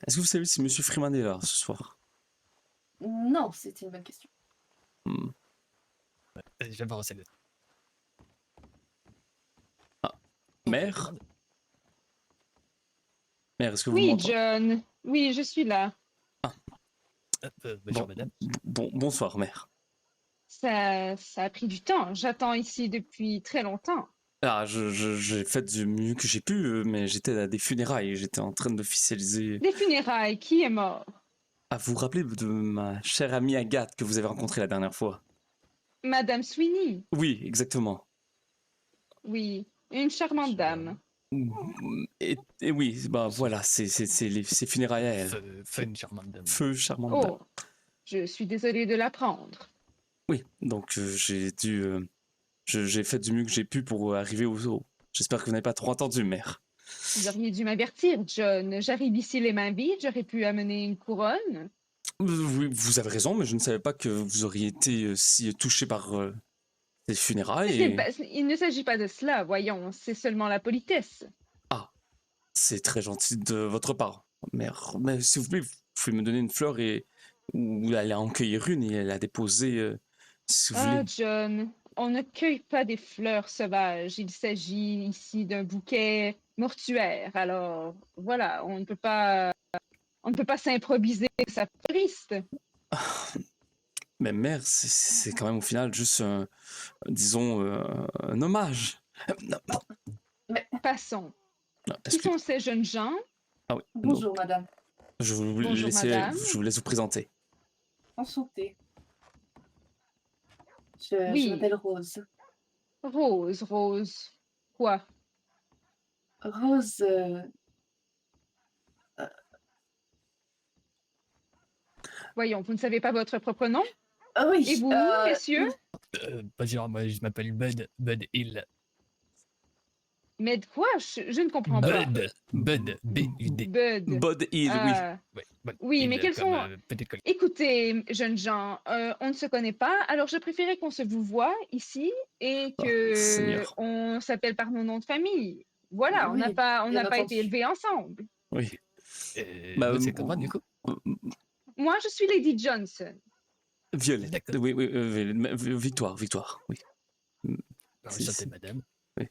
Est-ce que vous savez si Monsieur Freeman est là ce soir? Non, c'est une bonne question. Hmm. Je vais voir celle-là. Mère? Mère, est-ce que vous Oui, m'entendez? John. Oui, je suis là. Bonjour, Bon, madame. bonsoir, mère. Ça a pris du temps. J'attends ici depuis très longtemps. Ah, j'ai fait du mieux que j'ai pu, mais j'étais à des funérailles, j'étais en train d'officialiser. Les funérailles, qui est mort? Ah, vous vous rappelez de ma chère amie Agathe que vous avez rencontrée la dernière fois? Madame Sweeney. Oui, exactement. Oui, une charmante dame. Et oui, bah voilà, c'est funérailles à elle. Feu, une charmante dame. Feu, charmante dame. Oh, je suis désolée de l'apprendre. Oui, donc j'ai fait du mieux que j'ai pu pour arriver au zoo. J'espère que vous n'avez pas trop entendu, mère. Vous auriez dû m'avertir, John. J'arrive ici les mains vides, j'aurais pu amener une couronne. Oui, vous avez raison, mais je ne savais pas que vous auriez été si touché par ces funérailles. Il ne s'agit pas de cela, voyons, c'est seulement la politesse. Ah, c'est très gentil de votre part, mère. Mais s'il vous plaît, vous pouvez me donner une fleur ou aller en cueillir une et la déposer, si vous Ah, voulez. John, on ne cueille pas des fleurs sauvages. Il s'agit ici d'un bouquet mortuaire. Alors, voilà, on ne peut pas s'improviser sa fleuriste. Mais mère, c'est quand même au final juste disons, un hommage. Non, Passons. non, Qui sont ces jeunes gens? Ah oui, Bonjour, donc, madame. Bonjour, madame. je vous laisse vous présenter. Enchantée. Je Oui. m'appelle Rose. Rose. Quoi? Rose, Voyons, vous ne savez pas votre propre nom? ah oui, Et vous, messieurs? Bonjour, moi je m'appelle Bud Hill. Mais de quoi? Je ne comprends pas. Bud, B-U-D. Bud. Bod Hill, oui. Ouais, Bud Oui, Hill, mais quels comme, sont... petite colline. Écoutez, jeunes gens, on ne se connaît pas, alors je préférais qu'on se vous voit ici et Oh, que Seigneur. on s'appelle par nos noms de famille. Voilà, Oui, on bien n'a pas été entendu. élevés ensemble. Oui. Vous, c'est comment, du coup? Moi, je suis Lady Johnson. Violette. D'accord. Oui, Victoire, oui. Enchanté, madame. Oui.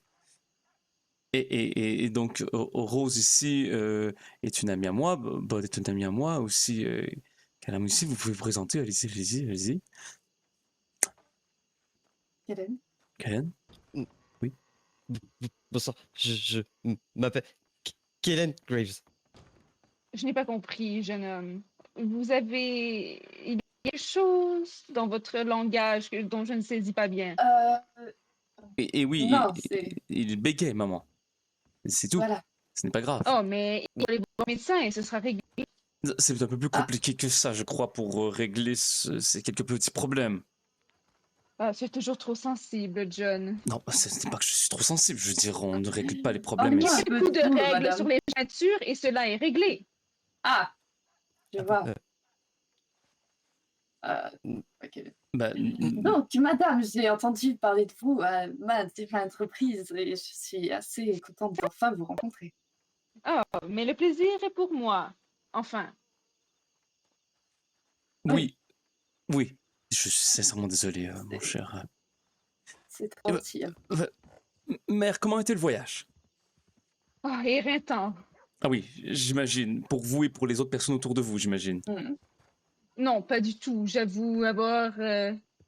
Et donc, Rose ici est une amie à moi, Bod est une amie à moi aussi. Kalam ici, vous pouvez vous présenter, allez-y. Hélène. Kalen? Bonsoir, je m'appelle Kellen Graves. Je n'ai pas compris, jeune homme. Vous avez... Il y a quelque chose dans votre langage dont je ne saisis pas bien. Et oui, Non, c'est... il bégaye, maman. C'est tout. Voilà. Ce n'est pas grave. Oh, mais il faut aller voir un médecin et ce sera réglé. C'est un peu plus compliqué que ça, je crois, pour régler ces quelques petits problèmes. Ah, c'est toujours trop sensible, John. Non, ce n'est pas que je suis trop sensible. Je veux dire, on ne règle pas les Oh, problèmes mais Il y a ici. un peu beaucoup de tout, règles madame. sur les peintures et cela est réglé. Ah, je vois. Mm. Ok. Bah, Donc, madame, j'ai entendu parler de vous à maintes reprises et je suis assez contente d'enfin vous rencontrer. Oh, mais le plaisir est pour moi. Enfin, oui. Je suis sincèrement désolé, mon cher. C'est très gentil. Mère, comment était le voyage? oh, éreintant. Ah oui, j'imagine. Pour vous et pour les autres personnes autour de vous, j'imagine. Non, pas du tout. J'avoue avoir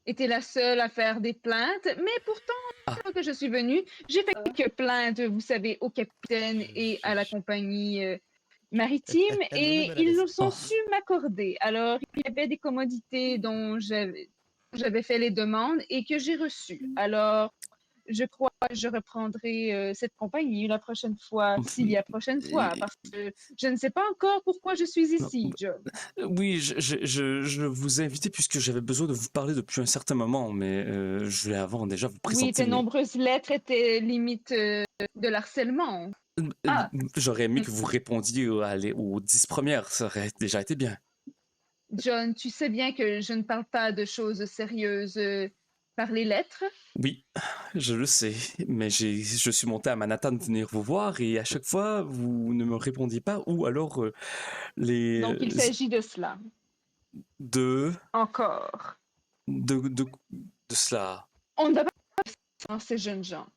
été la seule à faire des plaintes, mais pourtant, fois que je suis venue, j'ai fait quelques plaintes, vous savez, au capitaine et à la compagnie maritime, et ils ont su m'accorder. Alors, il y avait des commodités dont j'avais fait les demandes et que j'ai reçues. Alors, je crois que je reprendrai cette compagnie la prochaine fois, s'il y a prochaine fois, parce que je ne sais pas encore pourquoi je suis ici, John. Oui, je vous ai invité puisque j'avais besoin de vous parler depuis un certain moment, mais je voulais avant déjà vous présenter. Oui, tes nombreuses lettres étaient limite de l'harcèlement. J'aurais aimé que vous répondiez aux 10 premières, ça aurait déjà été bien. John, tu sais bien que je ne parle pas de choses sérieuses par les lettres. Oui, je le sais, mais je suis monté à Manhattan venir vous voir et à chaque fois, vous ne me répondiez pas ou alors Donc, il les s'agit de cela. de Encore. de cela. On ne va pas sans ces jeunes gens.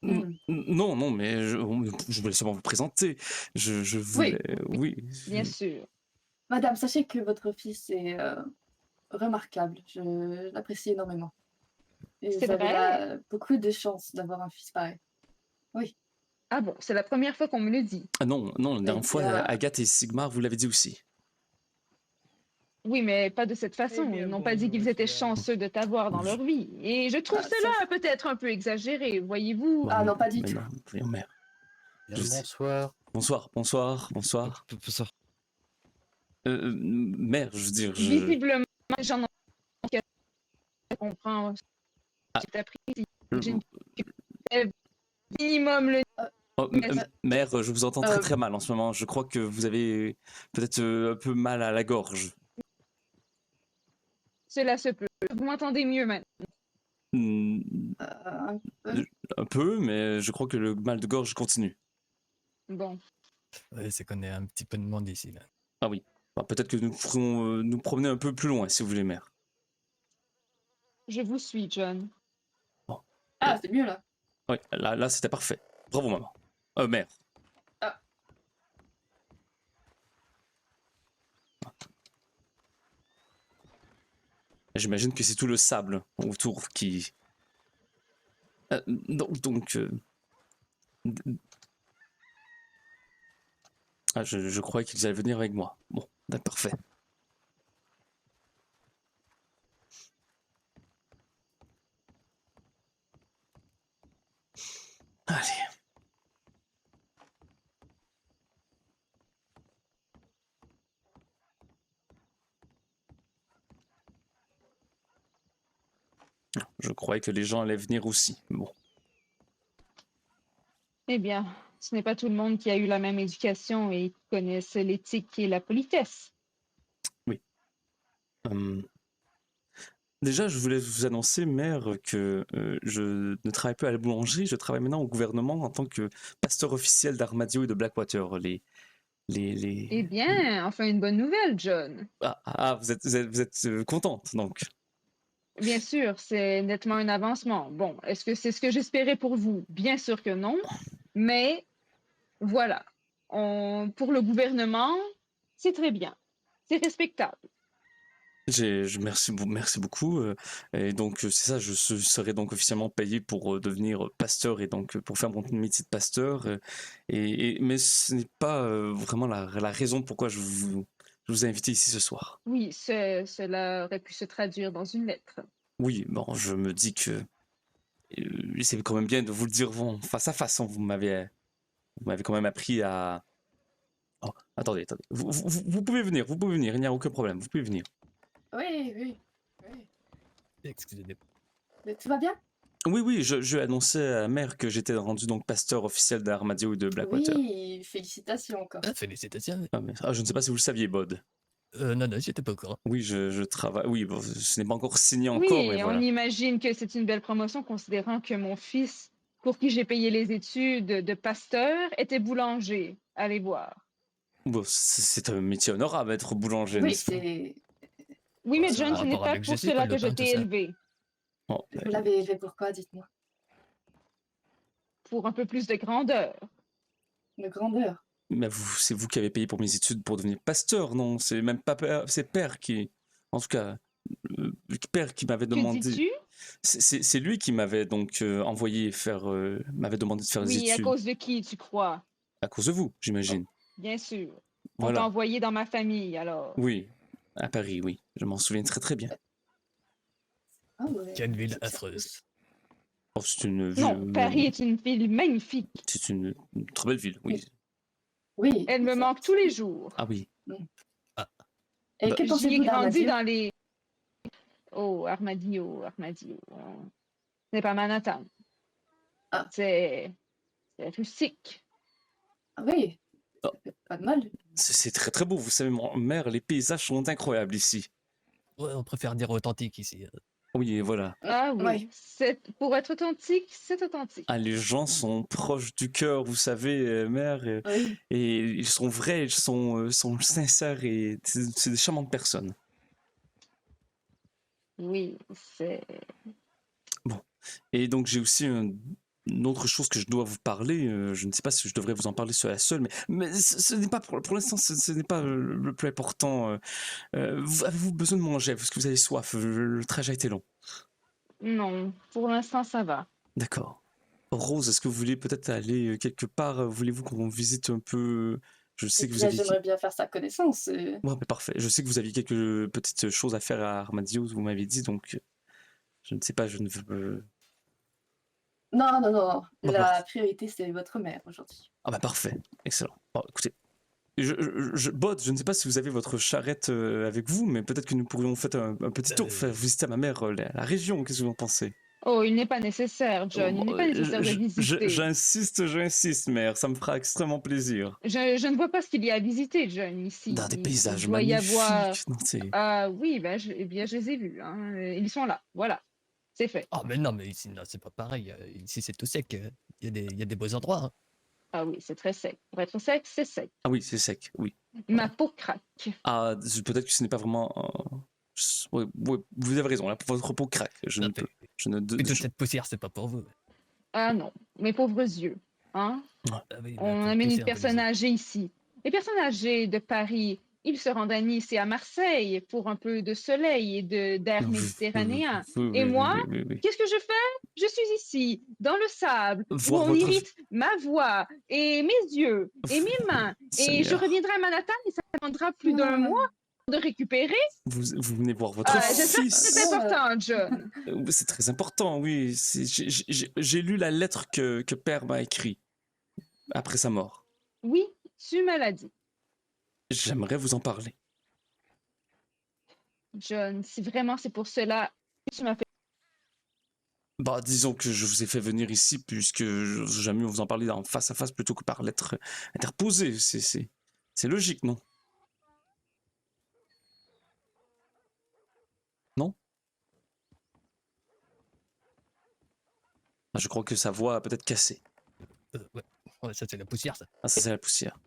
Hmm. Non, non, mais je voulais seulement vous présenter. Je voulais, oui. Bien sûr. Madame, sachez que votre fils est remarquable. Je l'apprécie énormément. Et C'est vous avez vrai? beaucoup de chance d'avoir un fils pareil. Oui. Ah bon, c'est la première fois qu'on me le dit. Ah non, non, la dernière Oui, fois, Agathe et Sigmar, vous l'avez dit aussi. Oui, mais pas de cette façon. Ils n'ont pas dit qu'ils étaient chanceux de t'avoir dans leur vie. Et je trouve Ah, cela peut-être un peu exagéré, voyez-vous. Ah non, pas du mais tout. non, voyons, mère. Bien, Je sais. bonsoir. Bonsoir, bonsoir, bonsoir. Bonsoir. Mère, je veux dire, Visiblement, j'en ai comprendre ce Ah. que tu apprécies. Euh, J'imagine que minimum le Oh, mère, je vous entends très très mal en ce moment. Je crois que vous avez peut-être un peu mal à la gorge. cela se peut. Vous m'entendez mieux maintenant. Un peu. Un peu, mais je crois que le mal de gorge continue. Bon. Ouais, c'est qu'on est un petit peu de monde ici, là. Ah oui. Bah, peut-être que nous ferons nous promener un peu plus loin, si vous voulez, mère. Je vous suis, John. Bon. Ah, c'est mieux là. Oui, là c'était parfait. Bravo, maman. Mère. Ah. J'imagine que c'est tout le sable autour qui... donc ah, je croyais qu'ils allaient venir avec moi. Bon, parfait. Allez. Je croyais que les gens allaient venir aussi. Bon. Eh bien, ce n'est pas tout le monde qui a eu la même éducation et qui connaisse l'éthique et la politesse. Oui. Déjà, je voulais vous annoncer, mère, que je ne travaille plus à la boulangerie, je travaille maintenant au gouvernement en tant que pasteur officiel d'Armadillo et de Blackwater. Eh bien, enfin une bonne nouvelle, John. Vous êtes contente, donc. Bien sûr, c'est nettement un avancement. Bon, est-ce que c'est ce que j'espérais pour vous? Bien sûr que non, mais voilà. Pour le gouvernement, c'est très bien. C'est respectable. Merci beaucoup. Et donc, c'est ça, serai donc officiellement payé pour devenir pasteur et donc pour faire mon métier de pasteur. Mais ce n'est pas vraiment la raison pourquoi je vous ai invité ici ce soir. Oui, cela aurait pu se traduire dans une lettre. Oui, bon, je me dis que c'est quand même bien de vous le dire face à face. Vous m'avez quand même appris à... Oh, attendez. Vous pouvez venir, il n'y a aucun problème, vous pouvez venir. Oui, oui. Oui. Excusez-moi. Mais tout va bien? Oui, je annoncé à la mère que j'étais rendu donc pasteur officiel d'Armadillo et de Blackwater. Oui, félicitations encore. Ah, félicitations. Je ne sais pas si vous le saviez, Bod. Non, j'étais pas au courant. Oui, je travaille. Oui, bon, ce n'est pas encore signé encore, Oui, mais on voilà. imagine que c'est une belle promotion considérant que mon fils, pour qui j'ai payé les études de pasteur, était boulanger. Allez voir. Bon, c'est un métier honorable être boulanger, Oui, n'est-ce pas? c'est. Oui, mais Ça a John, un ce n'est rapport pas avec pour Jessie, cela pas que le je pain, t'ai tout ça. élevé. Bon, Vous l'avez élevé pourquoi, dites-moi? Pour un peu plus de grandeur. De grandeur. mais c'est vous qui avez payé pour mes études pour devenir pasteur, non? C'est même pas père, c'est père qui... En tout cas, père qui m'avait Que demandé... dis-tu? C'est lui qui m'avait donc envoyé faire... m'avait demandé de faire des Oui, à études. cause de qui, tu crois? À cause de vous, j'imagine. Bien sûr. On t'a Voilà. envoyé dans ma famille, alors. Oui, à Paris, oui. Je m'en souviens très très bien. Ah ouais. Quelle ville affreuse. Oh, c'est une ville... Non, Paris est une ville magnifique. C'est une très belle ville, oui. Oui. Elle me ça- manque tous les jours. Ah oui. Et Bah, que J'y ai pensez-vous grandi d'Armadillo? dans les... Oh, Armadillo. Ce n'est pas Manhattan. Ah. C'est rustique. Ah oui, Ah. ça fait pas de mal. C'est très très beau, vous savez, mère, les paysages sont incroyables ici. Ouais, on préfère dire authentique ici. Oui, voilà. Ah oui, Ouais. pour être authentique, c'est authentique. Ah, les gens sont proches du cœur, vous savez, mère, Oui. et ils sont vrais, ils sont sincères et c'est des charmantes personnes. Oui, c'est... Bon. Et donc j'ai aussi une autre chose que je dois vous parler. Je ne sais pas si je devrais vous en parler seul à seul, mais ce n'est pas pour l'instant, ce n'est pas le plus important. Avez-vous besoin de manger? Est-ce que vous avez soif? Le trajet a été long. Non, pour l'instant, ça va. D'accord. Rose, est-ce que vous voulez peut-être aller quelque part? Voulez-vous qu'on visite un peu? Je sais que vous Bien, avez. j'aimerais bien faire sa connaissance. Ouais, mais parfait. Je sais que vous aviez quelques petites choses à faire à Armadillo, vous m'avez dit, donc je ne sais pas, je ne veux. Non, non, non. Bah, La parfait. priorité, c'est votre mère aujourd'hui. Ah bah parfait, excellent. Bon, écoutez, Bot, je ne sais pas si vous avez votre charrette avec vous, mais peut-être que nous pourrions faire un petit tour, faire visiter à ma mère la région. Qu'est-ce que vous en pensez? Oh, il n'est pas nécessaire, John. Il n'est pas nécessaire de visiter. J'insiste, mère, ça me fera extrêmement plaisir. Je ne vois pas ce qu'il y a à visiter, John, ici. Dans des paysages Il doit y avoir... magnifiques. Non, Ah oui, ben, eh bien, je les ai vus. Hein. Ils sont là. Voilà. C'est fait. Ah, mais non, mais ici, non, c'est pas pareil. Ici, c'est tout sec. Il y a des beaux endroits. Hein. Ah oui, c'est très sec. Pour être sec, c'est sec. Ah oui, c'est sec, oui. Ma peau craque. Ah, peut-être que ce n'est pas vraiment. Ouais, ouais, vous avez raison, là, votre peau craque. Je ne Non, peux. Je ne. mais toute cette poussière, c'est pas pour vous. Ah non, mes pauvres yeux. Hein? Ah oui, mais On la amène une poussière, personne vous les- âgée ici. Les personnes âgées de Paris, ils se rendent à Nice et à Marseille pour un peu de soleil et d'air méditerranéen. Et moi, oui. qu'est-ce que je fais? Je suis ici, dans le sable, Voir où on votre- irrite ma voix et mes yeux et mes mains. Et je Seigneur. reviendrai à Manhattan et ça prendra plus d'un mois de récupérer. Vous venez voir votre J'espère que fils. c'est important, John. C'est très important, oui. J'ai lu la lettre que père m'a écrite après sa mort. Oui, tu me l'as dit. J'aimerais vous en parler. John, si vraiment c'est pour cela que tu m'as fait... Bah, disons que je vous ai fait venir ici puisque j'aime mieux vous en parler en face à face plutôt que par lettre interposée. C'est logique, non? Non? Ah, je crois que sa voix a peut-être cassé. Ouais. Ouais, ça, c'est la poussière, ça. Ah, ça, c'est la poussière.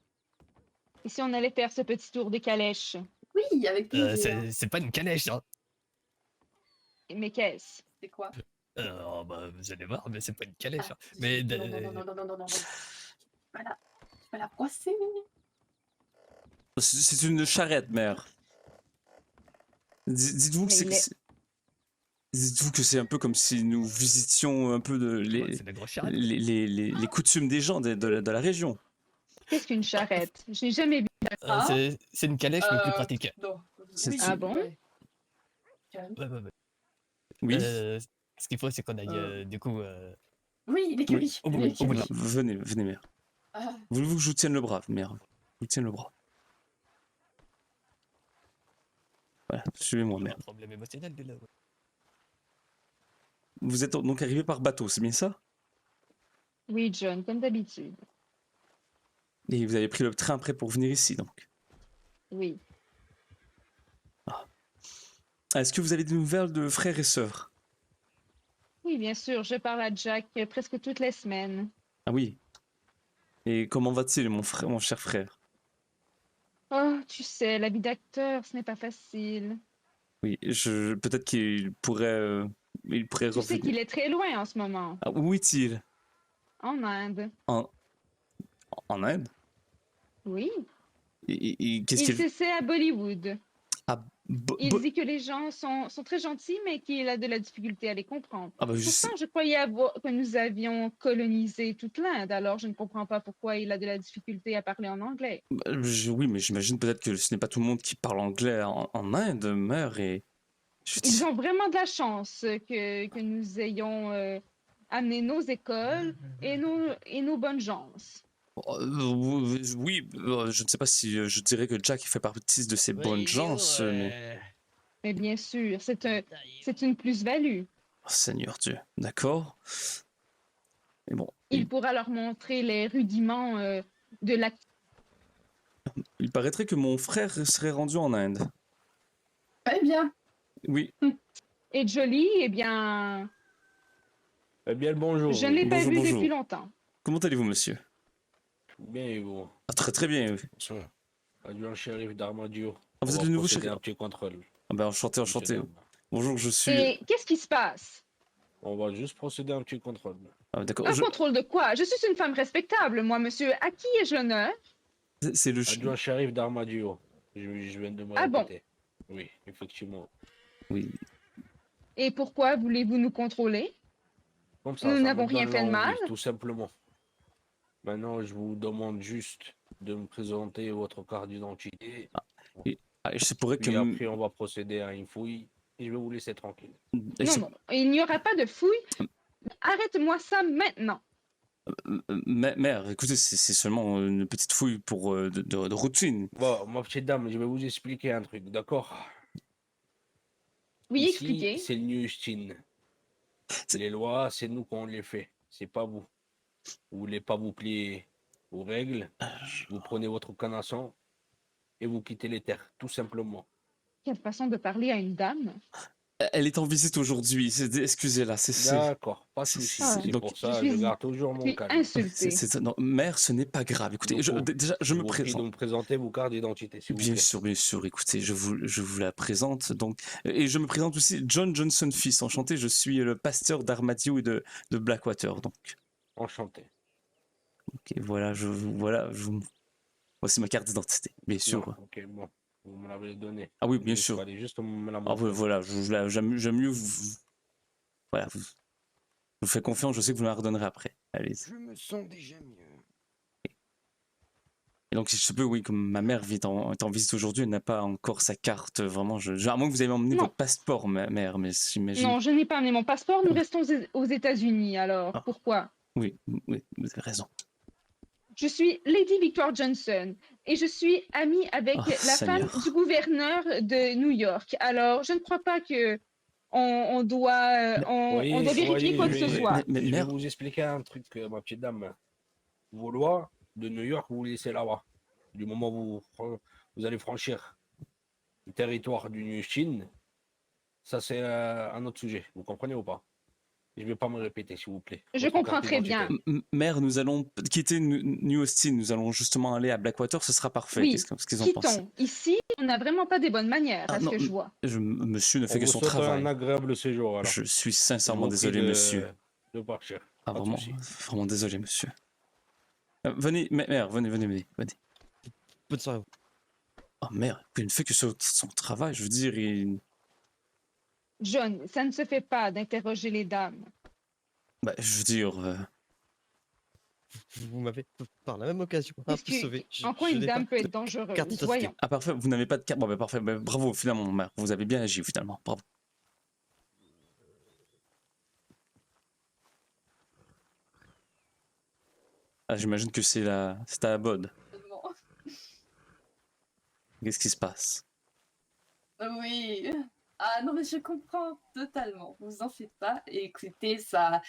Et si on allait faire ce petit tour des calèches? Oui, avec plaisir. C'est pas une calèche, hein. Mais qu'est-ce? C'est quoi? Oh, bah, vous allez voir, mais c'est pas une calèche. Ah, Hein. Mais non, non, non, non, non, non, non, non. Voilà. Tu vas la brosser. C'est une charrette, mère. Dites-vous que Mais il est- Dites-vous que c'est un peu comme si nous visitions un peu ouais, c'est la grosse charrette. les coutumes des gens de la région. Qu'est-ce qu'une charrette? Je n'ai jamais vu. Ah. C'est une calèche, mais plus pratique. Non. C'est- Ah bon? ouais. Calme. Ouais. Oui. Ce qu'il faut, c'est qu'on aille, du coup... Oui, l'écurie. au bout, L'écurie. au bout. Venez, mère. Ah, Voulez-vous que je vous tienne le bras, mère? Je vous tiens le bras. Voilà, suivez-moi, Il y a mère. un problème émotionnel, lui, là. Ouais. Vous êtes donc arrivé par bateau, c'est bien ça? Oui, John, comme d'habitude. Et vous avez pris le train après pour venir ici, donc. Oui. Est-ce que vous avez des nouvelles de frères et sœurs? Oui, bien sûr, je parle à Jack presque toutes les semaines. Ah oui. Et comment va-t-il, mon cher frère? Oh, tu sais, la vie d'acteur, ce n'est pas facile. Oui, peut-être qu'il pourrait Tu sais revenir. qu'il est très loin en ce moment, Ah, où est-il? en Inde. En Inde? Oui. Et qu'est-ce Il qu'il... s'essaie à Bollywood. Ah, Il dit que les gens sont très gentils, mais qu'il a de la difficulté à les comprendre. Ah bah, Pourtant, je croyais que nous avions colonisé toute l'Inde, alors je ne comprends pas pourquoi il a de la difficulté à parler en anglais. oui, mais j'imagine peut-être que ce n'est pas tout le monde qui parle anglais en Inde, mère, et... Ils ont vraiment de la chance que nous ayons amené nos écoles et nos bonnes gens. Oui, je ne sais pas si je dirais que Jack fait partie de ces bonnes gens, mais... Mais bien sûr, c'est une plus-value. Oh, Seigneur Dieu, d'accord. Et bon, Il pourra leur montrer les rudiments de la... il paraîtrait que mon frère serait rendu en Inde. Eh bien. Oui. Et Jolie, eh bien, Eh bien, le bonjour. je ne l'ai pas Bonjour, vu bonjour. depuis longtemps. Comment allez-vous, monsieur? Bien, et vous? Ah, très très bien, oui. Bonsoir. Adjoint shérif d'Armadio. Ah, vous On êtes va le nouveau procéder shérif? à un petit contrôle. Ah ben, enchanté, Monsieur enchanté. dame. Bonjour, je suis... Et qu'est-ce qui se passe? On va juste procéder à un petit contrôle. Ah, d'accord, Un contrôle de quoi? Je suis une femme respectable, moi, monsieur. À qui ai-je l'honneur? c'est le... Adjoint shérif d'Armadio. Je viens de me Ah bon? répéter. Oui, effectivement. Oui. Et pourquoi voulez-vous nous contrôler? Comme Nous ça n'avons me rien donne fait de mal. l'envie, tout simplement. Maintenant, je vous demande juste de me présenter votre carte d'identité. Ah, il se pourrait que... Puis après, on va procéder à une fouille. Et je vais vous laisser tranquille. il Non, se- non, il n'y aura pas de fouille. Arrête-moi ça maintenant. Mère, écoutez, c'est seulement une petite fouille pour de routine. Bon, ma petite dame, je vais vous expliquer un truc, d'accord? Oui, Ici, expliquez. c'est le New Stein. Les lois, c'est nous qu'on les fait, c'est pas vous. Vous voulez pas vous plier aux règles, vous prenez votre canasson et vous quittez les terres, tout simplement. Quelle façon de parler à une dame. Elle est en visite aujourd'hui, excusez-la, D'accord, pas de c'est- souci. Ah, C'est donc- pour ça je que je suis- garde toujours Je mon suis calme. insultée. Non, mère, ce n'est pas grave. Écoutez, Donc, déjà, je me vous prie de présente. me présenter vos cartes d'identité, s'il vous plaît. Bien sûr, écoutez, je vous la présente. Donc, et je me présente aussi John Johnson fils, enchanté, je suis le pasteur d'Armadio et de Blackwater. Donc, Enchanté. ok, voici ma carte d'identité, bien sûr. Non, ok, bon, vous me l'avez donné. Ah oui, bien sûr. Allez juste me la Ah montrer. oui, voilà, j'aime mieux voilà, je vous fais confiance, je sais que vous me la redonnerez après. Allez. Je me sens déjà mieux. Et donc, si je peux, oui, comme ma mère est en visite aujourd'hui, elle n'a pas encore sa carte, vraiment. À moins que vous ayez emmené Non. votre passeport, ma mère, mais j'imagine. Non, je n'ai pas amené mon passeport. Nous restons aux États-Unis. Alors, Ah. pourquoi? Oui, vous avez raison. Je suis Lady Victoire Johnson et je suis amie avec Oh, la Seigneur. femme du gouverneur de New York. Alors, je ne crois pas que on doit vérifier quoi que ce soit. Mais je vais mère- vous expliquer un truc, ma petite dame. Vos lois de New York, vous les laissez là-bas. Du moment où vous allez franchir le territoire du New Chine, ça c'est un autre sujet. Vous comprenez ou pas? Je ne vais pas me répéter, s'il vous plaît. Je Votre comprends carte très d'identité. bien. Mère, nous allons quitter New Austin, nous allons justement aller à Blackwater, ce sera parfait. Oui, Qu'est-ce qu'ils en pensent? Quittons. Ici, on n'a vraiment pas des bonnes manières, Ah, à ce non, que je vois. Monsieur ne On fait que vous son souhaite travail. un agréable séjour. Alors. Je suis Je sincèrement vous prie désolé, monsieur. de partir. Ah, Pas de vraiment, souci. vraiment désolé, monsieur. Venez, mère, venez. Bonne soirée. Oh merde, il ne fait que son travail, je veux dire, John, ça ne se fait pas d'interroger les dames. bah, je veux dire, Vous m'avez, par la même occasion, un peu sauvé. En quoi Je une n'ai dame pas peut de être dangereuse? carte d'identité. Voyons. ah parfait, vous n'avez pas de carte, bon, bah, parfait, bah, bravo, finalement, mère, vous avez bien agi, finalement, bravo. Ah, j'imagine que c'est à la bonne. Seulement. Qu'est-ce qui se passe? Oui. Ah non, mais je comprends totalement. Vous en faites pas. Et écoutez, ça.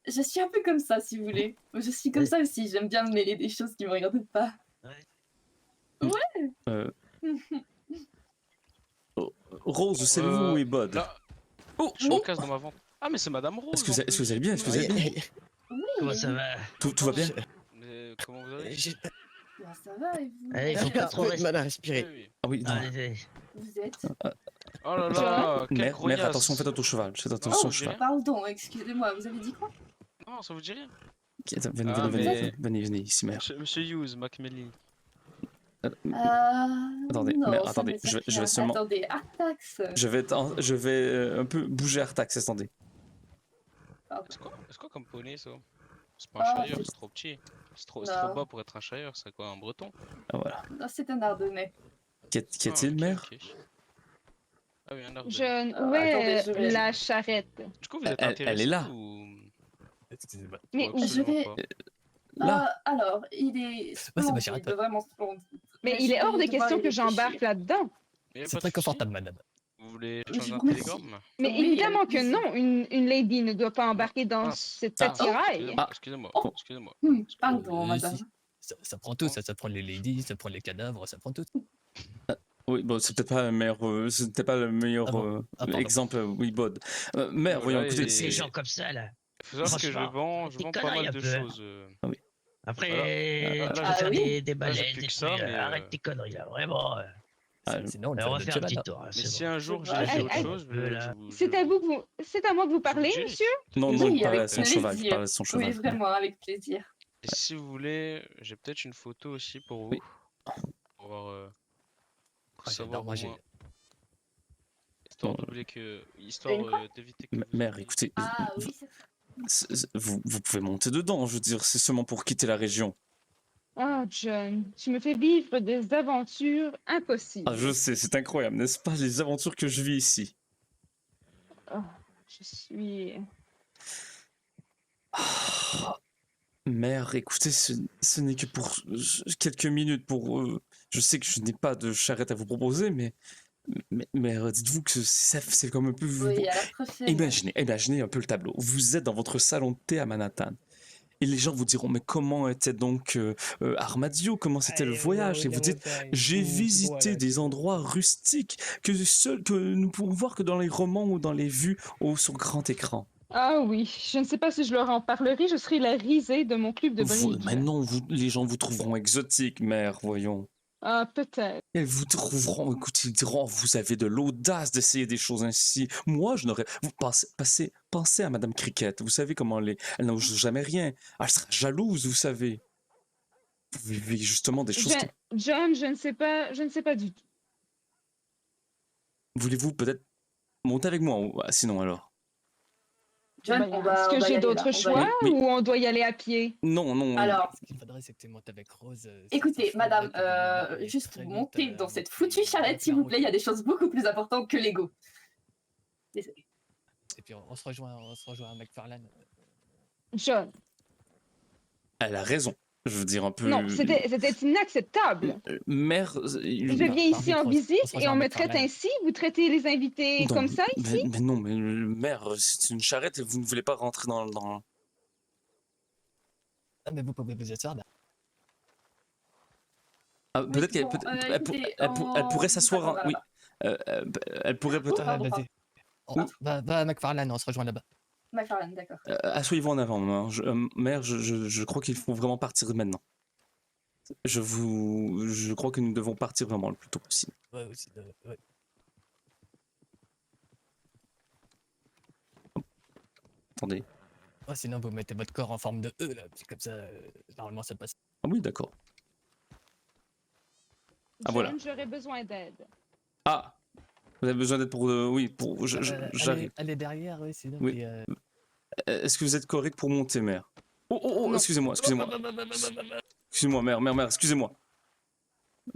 Je suis un peu comme ça, si vous voulez. Je suis comme Ouais. ça aussi. J'aime bien me mêler des choses qui me regardent pas. Rose, c'est vous et Bod. Là, Oh, je suis en casse dans ma vente. Ah, mais c'est Madame Rose. Est-ce que en est-ce que vous allez bien? Est-ce que vous plus. allez bien? Comment ça va? Tout va bien? Mais comment vous allez? J'ai Bah, ça va, et vous? Allez, faut pas un trop peu de rester. mal à Oui, respirer. oui. Ah oui, non. Allez, Vous êtes? Oh là là, quelle Mère, grognasse. attention, faites attention au cheval. Faites attention Oh, au cheval. Pardon, excusez-moi, vous avez dit quoi? Non, ça vous dit rien. Ok, attends, venez, Ah, venez ici, mère. Monsieur Hughes, Macmillan. Attendez, non, mais ça attendez, me dit je vais rien. seulement- Attendez, Artax. Je vais un peu bouger Artax, attendez. Est-ce quoi comme poney ça? C'est pas Ah, un shire, c'est- c'est trop petit. C'est trop Non. bas pour être un shire, c'est quoi, un breton? Ah, voilà. Non, c'est un ardennais. Qu'y Ah, a-t-il, ok, mère? ok. Ah oui, un ardennais. John, Ah, où est attendez, je vais- la charrette? Du coup, vous êtes Elle est intéressé là. ou... Excusez-moi. Mais Ou où? absolument Je vais- pas? Là. Alors, il est c'est ma splendide, charrette. vraiment splendide. Mais je il est hors de vais devoir question y que j'embarque réfléchir. là-dedans. Mais y a C'est pas très de souci. confortable, madame. Vous voulez Je changer un vous remercie. télégramme? Mais Oui, évidemment avec que plaisir. non, une lady ne doit pas embarquer dans Ah, cette ah, attirail. Excusez-moi, Oh. excusez-moi. Pardon, Euh, madame. si. Ça prend tout, ça prend les ladies, ça prend les cadavres, ça prend tout. Oui, bon, c'est peut-être pas le meilleur, c'était pas le meilleur Ah bon? Ah, pardon. exemple, oui, Bod. Mère, voyons, Voilà, écoutez, et- Ces gens comme ça, là. Faut savoir que Franchement, je des vends pas conneries mal un de peu, hein. choses. Après, Voilà. tu Là, peux Ah faire oui. des Là, j'ai baleines, plus des que trucs, ça, mais arrête tes conneries, là, vraiment. Ah, Sinon, on le Alors, on ferait va de faire un cheval. petit tour, hein, mais c'est si bon. un jour Ouais, j'ai autre ouais, chose, là. C'est à vous, c'est à moi de vous parler, dirai. monsieur? non, non, Oui, il parlait à avec son cheval, il plaisir. parlait à son Oui, cheval. vraiment, avec plaisir. Et si vous voulez, j'ai peut-être une photo aussi pour vous. Oui. Pour voir, pour Ah, savoir j'adore, moi au j'ai. moins. Histoire Bon, d'oublier que. Histoire Une quoi d'éviter que vous Mère, oubliez. écoutez, Ah oui, c'est ça. vous pouvez monter dedans, je veux dire, c'est seulement pour quitter la région. Ah, John, tu me fais vivre des aventures impossibles. Ah, je sais, c'est incroyable, n'est-ce pas, les aventures que je vis ici. Ah, je suis... Mère, écoutez, ce n'est que pour quelques minutes pour... je sais que je n'ai pas de charrette à vous proposer, mais mère, dites-vous que c'est comme un peu... Oui, à la prochaine. Imaginez un peu le tableau. Vous êtes dans votre salon de thé à Manhattan. Et les gens vous diront, mais comment était donc Armadio? Comment c'était le voyage? Et vous dites, j'ai visité des endroits rustiques que nous pouvons voir que dans les romans ou dans les vues sur grand écran. Ah oui, je ne sais pas si je leur en parlerai, je serai la risée de mon club de bridge. Mais non, les gens vous trouveront exotique, mère, voyons. Ah, peut-être. Elles vous trouveront, écoutez, ils diront, vous avez de l'audace d'essayer des choses ainsi. Moi, je n'aurais... Vous pensez à Madame Cricket, vous savez comment elle n'ose jamais rien. Elle sera jalouse, vous savez. Vous vivez justement des choses qui... John, je ne sais pas du tout. Voulez-vous peut-être monter avec moi, sinon alors? John, Ben, on va, est-ce on que va y j'ai aller, là, d'autres on va y choix aller. Oui. ou on doit y aller à pied? Non, non. Alors, Ce qu'il faudrait, c'est que tu montes avec Rose. écoutez, ça madame, ferait aller juste très vite, montez dans monter cette foutue charrette, avec s'il la vous route. plaît. Il y a des choses beaucoup plus importantes que l'ego. Désolée. Et puis on se rejoint à McFarlane. John, Elle a raison. Je veux dire un peu... non, c'était inacceptable. Mère... Je viens ici en Rose, visite on se et rejoint on à me traite McFarlane. ainsi? Vous traitez les invités Non, comme ça ici? mais non, mais mère, c'est une charrette et vous ne voulez pas rentrer dans... Ah, mais vous pouvez vous asseoir là. Ah, Oui, peut-être qu'elle bon, écoutez, elle pourrait s'asseoir... d'accord, Oui. voilà. Elle pourrait peut-être... pardon, Vas-y. Va à McFarlane, on se rejoint là-bas. McFarlane, d'accord. Asseyez-vous en avant, hein. Mère, je crois qu'il faut vraiment partir maintenant. Je crois que nous devons partir vraiment le plus tôt possible. Ouais, aussi. Ouais. Attendez. Ouais, sinon, vous mettez votre corps en forme de E, là. Puis comme ça, normalement, ça passe. Ah oui, d'accord. Ah, John, voilà. j'aurais besoin d'aide. Ah! Vous avez besoin d'aide pour... oui, pour... J'arrive. Elle est derrière, oui, sinon. Oui. Puis, Est-ce que vous êtes correct pour monter, mère? Oh, Non. excusez-moi. Excusez-moi, mère, excusez-moi.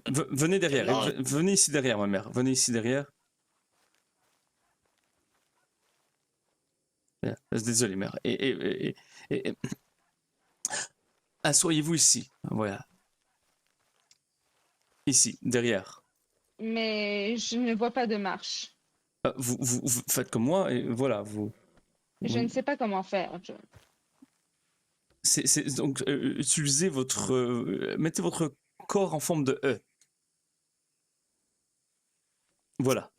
Venez derrière. Non. Venez ici derrière, ma mère. Venez ici derrière. Désolé, mère. Et... Assoyez-vous ici. Voilà. Ici, derrière. Mais je ne vois pas de marche. Vous faites comme moi et voilà, vous... Je ne sais pas comment faire, John. Donc, utilisez votre... mettez votre corps en forme de E. Voilà.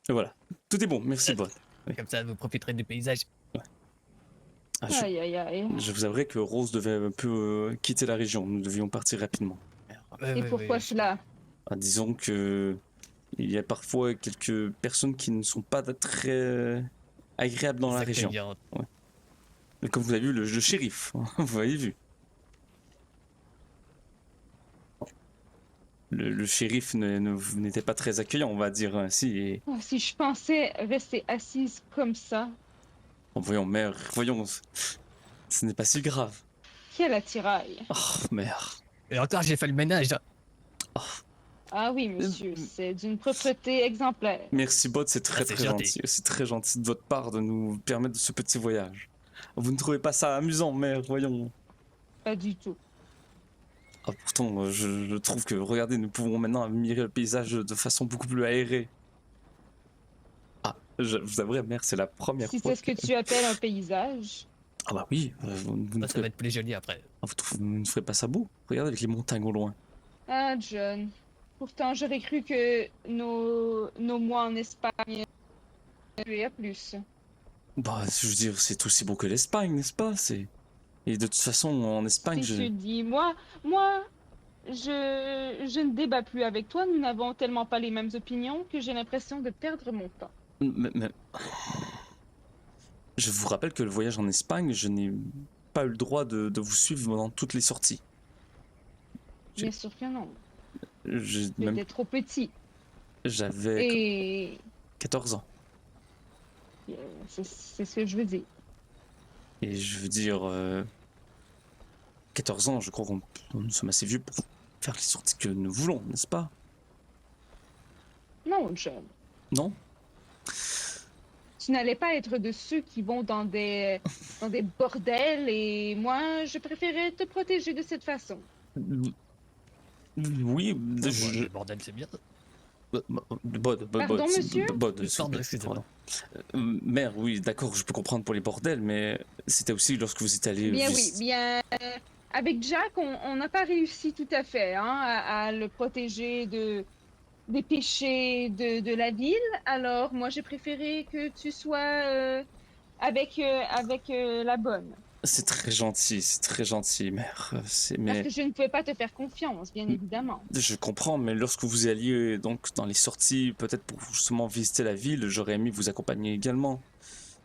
Et voilà. Tout est bon, merci, Bod. Comme ça, vous profiterez du paysage. Ah, Aïe, aïe, aïe. je vous avouerai que Rose devait un peu quitter la région. Nous devions partir rapidement. Et pourquoi cela? Ah, disons que il y a parfois quelques personnes qui ne sont pas très agréables dans la région. Mais comme vous avez vu, le shérif, vous avez vu. Le shérif n'était pas très accueillant, on va dire ainsi. Et... Oh, si je pensais rester assise comme ça, Oh, voyons, mère, voyons, ce n'est pas si grave. quel attirail. Oh, mère. Et encore, j'ai fait le ménage. Ah oui, monsieur, c'est d'une propreté exemplaire. Merci, Bod, c'est très c'est très gentil. gentil. C'est très gentil de votre part de nous permettre ce petit voyage. Vous ne trouvez pas ça amusant, mère, voyons. Pas du tout. Ah, pourtant, je trouve que, regardez, nous pouvons maintenant admirer le paysage de façon beaucoup plus aérée. Ah, je vous avouerai, mère, c'est la première Si fois c'est ce que tu appelles un paysage. Ah bah oui, vous ne Ça ferez... va être plus joli après. vous ne ferez pas ça beau. Regardez avec les montagnes au loin. Ah, John. Pourtant, j'aurais cru que nos mois en Espagne duraient à plus. Bah, je veux dire, c'est aussi beau que l'Espagne, n'est-ce pas? Et de toute façon, en Espagne, Si tu dis, moi, je ne débat plus avec toi. Nous n'avons tellement pas les mêmes opinions que j'ai l'impression de perdre mon temps. mais je vous rappelle que le voyage en Espagne, je n'ai pas eu le droit de vous suivre dans toutes les sorties. Bien sûr que non. Je- Tu même étais trop petit. j'avais Et 14 ans. c'est ce que je veux dire. Et je veux dire, 14 ans, je crois qu'on nous sommes assez vieux pour faire les sorties que nous voulons, n'est-ce pas? Non, John. Non? Tu n'allais pas être de ceux qui vont dans des bordels et moi, je préférais te protéger de cette façon. Oui, Le bordel, c'est bien. Pardon, monsieur? Pardon, excusez-moi. pardon. Mère, oui, d'accord, je peux comprendre pour les bordels, mais c'était aussi lorsque vous êtes allé. Bien oui, bien. Avec Jack, on n'a pas réussi tout à fait hein, à le protéger des péchés de la ville. Alors, moi, j'ai préféré que tu sois avec la bonne. C'est très gentil, mère. Parce Mais que je ne pouvais pas te faire confiance, bien évidemment. je comprends, mais lorsque vous alliez donc dans les sorties, peut-être pour justement visiter la ville, j'aurais aimé vous accompagner également.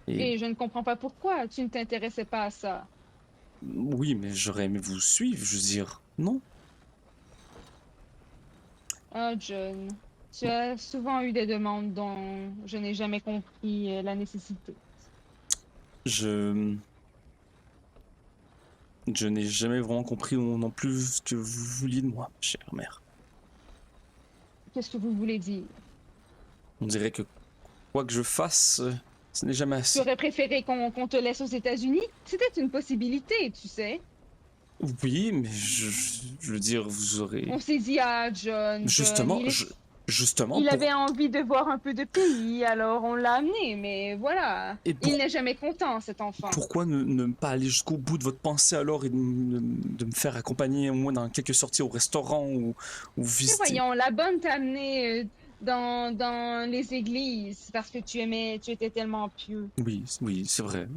Et je ne comprends pas pourquoi tu ne t'intéressais pas à ça. Oui, mais j'aurais aimé vous suivre, je veux dire, non? Ah, John, tu as souvent eu des demandes dont je n'ai jamais compris la nécessité. Je n'ai jamais vraiment compris non plus ce que vous vouliez de moi, chère mère. Qu'est-ce que vous voulez dire? On dirait que quoi que je fasse, ce n'est jamais Tu assez. aurais préféré qu'on te laisse aux États-Unis? C'était une possibilité, tu sais. Oui, mais je veux dire, vous aurez... On s'est dit, ah, John, Justement, il pour... avait envie de voir un peu de pays, alors on l'a amené, mais voilà. Et pour- Il n'est jamais content, cet enfant. Pourquoi ne pas aller jusqu'au bout de votre pensée alors et de me faire accompagner au moins dans quelques sorties au restaurant ou Mais visiter... voyons, la bonne t'a amené dans les églises parce que tu étais tellement pieux. Oui, c'est vrai.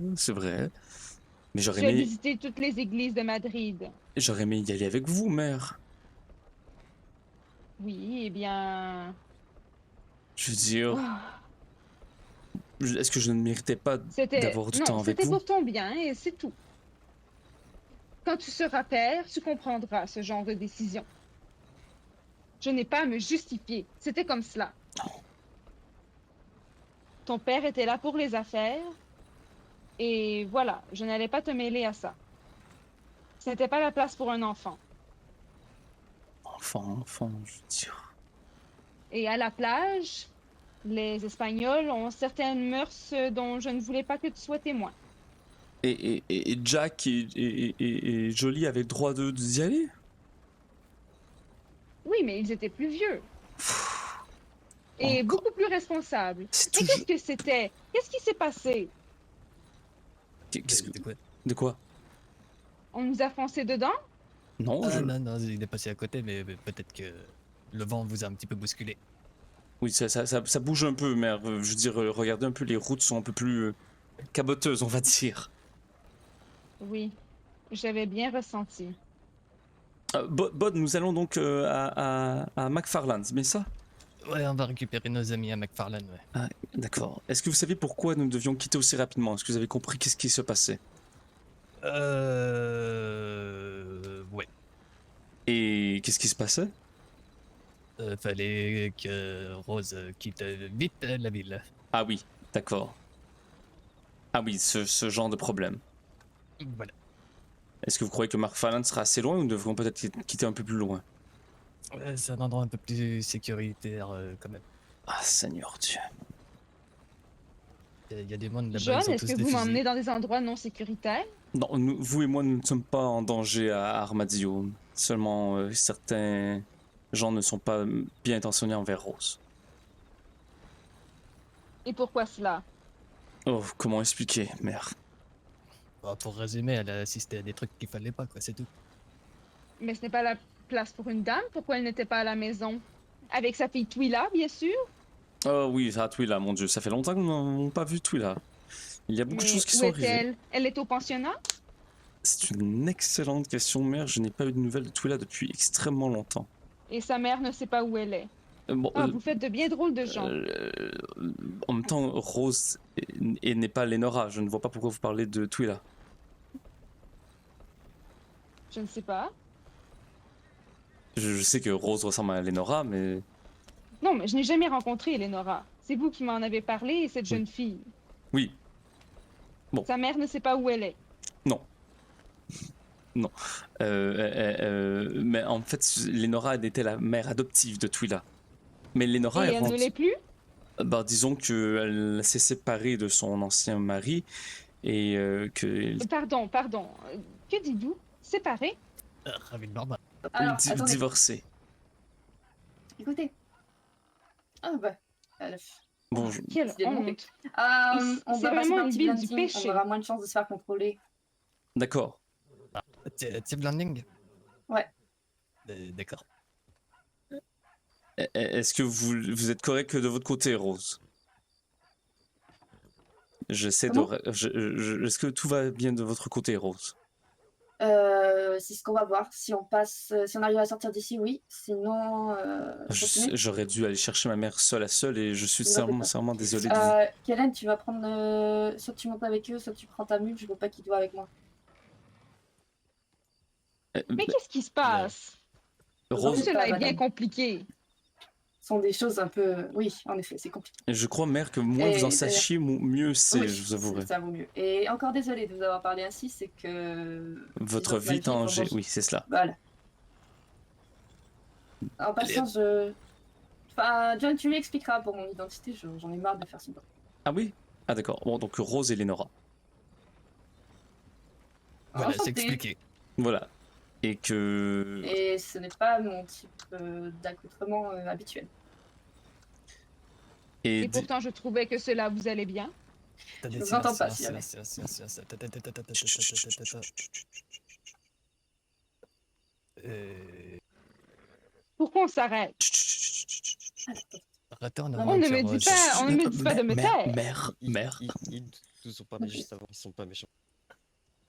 Mais Tu as visité toutes les églises de Madrid. j'aurais aimé y aller avec vous, mère. Oui, eh bien... Je veux dire, oh, est-ce que je ne méritais pas d'avoir du temps avec c'était vous? pour ton bien et c'est tout. Quand tu seras père, tu comprendras ce genre de décision. Je n'ai pas à me justifier. C'était comme cela. Ton père était là pour les affaires. Et voilà, je n'allais pas te mêler à ça. C'était pas la place pour un enfant. Enfant, je veux dire... Et à la plage, les Espagnols ont certaines mœurs dont je ne voulais pas que tu sois témoin. Et Jack et Jolie avaient le droit d'y aller? Oui, mais ils étaient plus vieux. Et Encore. beaucoup plus responsables. C'est Mais toujours... qu'est-ce que c'était? Qu'est-ce qui s'est passé? Qu'est-ce que... De quoi? De quoi? On nous a foncé dedans? Non, Ah, non, il est passé à côté, mais peut-être que le vent vous a un petit peu bousculé. Oui, ça bouge un peu, mais je veux dire, regardez un peu, les routes sont un peu plus caboteuses, on va dire. Oui, j'avais bien ressenti. Bod, nous allons donc à McFarland, mais ça? Ouais, on va récupérer nos amis à McFarlane, ouais. Ah, d'accord. Est-ce que vous savez pourquoi nous devions quitter aussi rapidement? Est-ce que vous avez compris qu'est-ce qui se passait? Ouais. Et qu'est-ce qui se passait? Fallait que Rose quitte vite la ville. Ah oui, d'accord. Ah oui, ce genre de problème. Voilà. Est-ce que vous croyez que McFarland sera assez loin ou nous devrions peut-être quitter un peu plus loin? C'est un endroit un peu plus sécuritaire quand même. Ah, Seigneur Dieu. Il y a des monde là-bas, John, ils ont est-ce tous que des vous fusils. m'emmenez dans des endroits non sécuritaires? Non, vous et moi, nous ne sommes pas en danger à Armadillo. Seulement, certains gens ne sont pas bien intentionnés envers Rose. Et pourquoi cela? Oh, comment expliquer, mère? Bah, pour résumer, elle a assisté à des trucs qu'il fallait pas, quoi, c'est tout. Mais ce n'est pas la place pour une dame? Pourquoi elle n'était pas à la maison? Avec sa fille Twila, bien sûr. Oh oui, ça, Twila, mon Dieu, ça fait longtemps qu'on n'a pas vu Twila. Il y a beaucoup de Mais choses qui où sont arrivées. est-elle? Elle est au pensionnat? C'est une excellente question, mère. Je n'ai pas eu de nouvelles de Twila depuis extrêmement longtemps. Et sa mère ne sait pas où elle est. Bon, Ah, vous faites de bien drôles de gens. en même temps, Rose n'est pas Lenora. Je ne vois pas pourquoi vous parlez de Twila. Je ne sais pas. Je sais que Rose ressemble à Lenora, mais Non, mais je n'ai jamais rencontré Eleonora. C'est vous qui m'en avez parlé et cette jeune fille. oui, Sa mère ne sait pas où elle est. non. Non. Mais en fait, Lenora était la mère adoptive de Twila. Mais Lenora Et elle ne l'est plus? bah, disons qu'elle s'est séparée de son ancien mari et que Pardon. Que dites-vous? Séparée? Ravi de Norma. Alors, attendez, divorcée. écoutez. Ah bah. Bon, Quelle Décidément, honte. On C'est va passer vraiment par une Team ville du Landing, péché. on aura moins de chances de se faire contrôler. d'accord. Type landing? Ouais. D'accord. Est-ce que vous êtes correct de votre côté, Rose? J'essaie de. Comment? Est-ce que tout va bien de votre côté, Rose? C'est ce qu'on va voir. Si on passe, si on arrive à sortir d'ici, oui. Sinon, continuez. J'aurais dû aller chercher ma mère seule à seule et je suis Ne vous en faites pas. sincèrement désolé de vous. Kellen, tu vas prendre, soit tu montes avec eux, soit tu prends ta mule. Je veux pas qu'ils te voient avec moi. Mais qu'est-ce qui se passe? Tout Rose, c'est cela pas est bien madame. compliqué. Ce sont des choses un peu. Oui, en effet, c'est compliqué. je crois, mère, que moins vous en Et sachiez, mieux c'est, Oui, je vous avouerai. ça vaut mieux. Et encore désolé de vous avoir parlé ainsi, c'est que. Votre disons que ma vie est en danger, danger. oui, c'est cela. Voilà. En passant, Enfin, John, tu lui expliqueras pour mon identité, j'en ai marre de faire semblant. Ah oui? Ah d'accord. Bon, donc Rose et Lenora. Voilà, c'est Enchanté. expliqué. Voilà. Et que. Et ce n'est pas mon type d'accoutrement habituel. Et Et pourtant, je trouvais que cela vous allait bien. Je vous entends pas, si jamais. Pourquoi on s'arrête? Retourne On avant On de ne me faire, dit pas, on ne me dit pas de me taire. Mère. Ils ne sont pas méchants, ils sont pas méchants.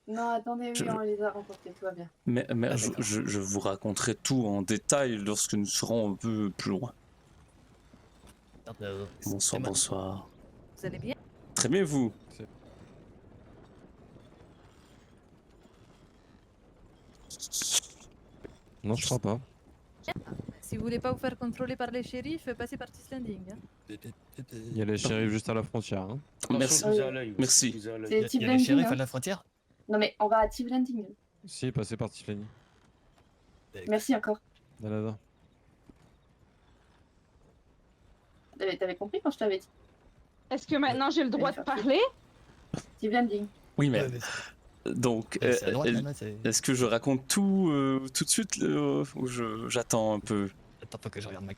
Non, attendez, oui, on les a rencontrés, tout va bien. Mère, Ah, je, d'accord. je vous raconterai tout en détail lorsque nous serons un peu plus loin. Bonsoir, bonsoir. Vous allez bien? Très bien, vous? Non, je crois pas. Si vous voulez pas vous faire contrôler par les shérifs, passez par Tis Landing. Hein. Il y a les shérifs juste à la frontière. Hein. Merci. Attention, vous avez l'œil, Merci. vous avez l'œil. C'est Il y Team a les Landing. shérifs hein. à la frontière? Non, mais on va à Team Landing. Si, passez par Tiffany. Merci encore. Là. T'avais compris quand je t'avais dit? Est-ce que maintenant j'ai le droit de parler? Team Landing. Oui, mais Ouais, donc, c'est à droite, là, c'est... est-ce que je raconte tout tout de suite ou j'attends un peu? Attends pas que je regarde ma...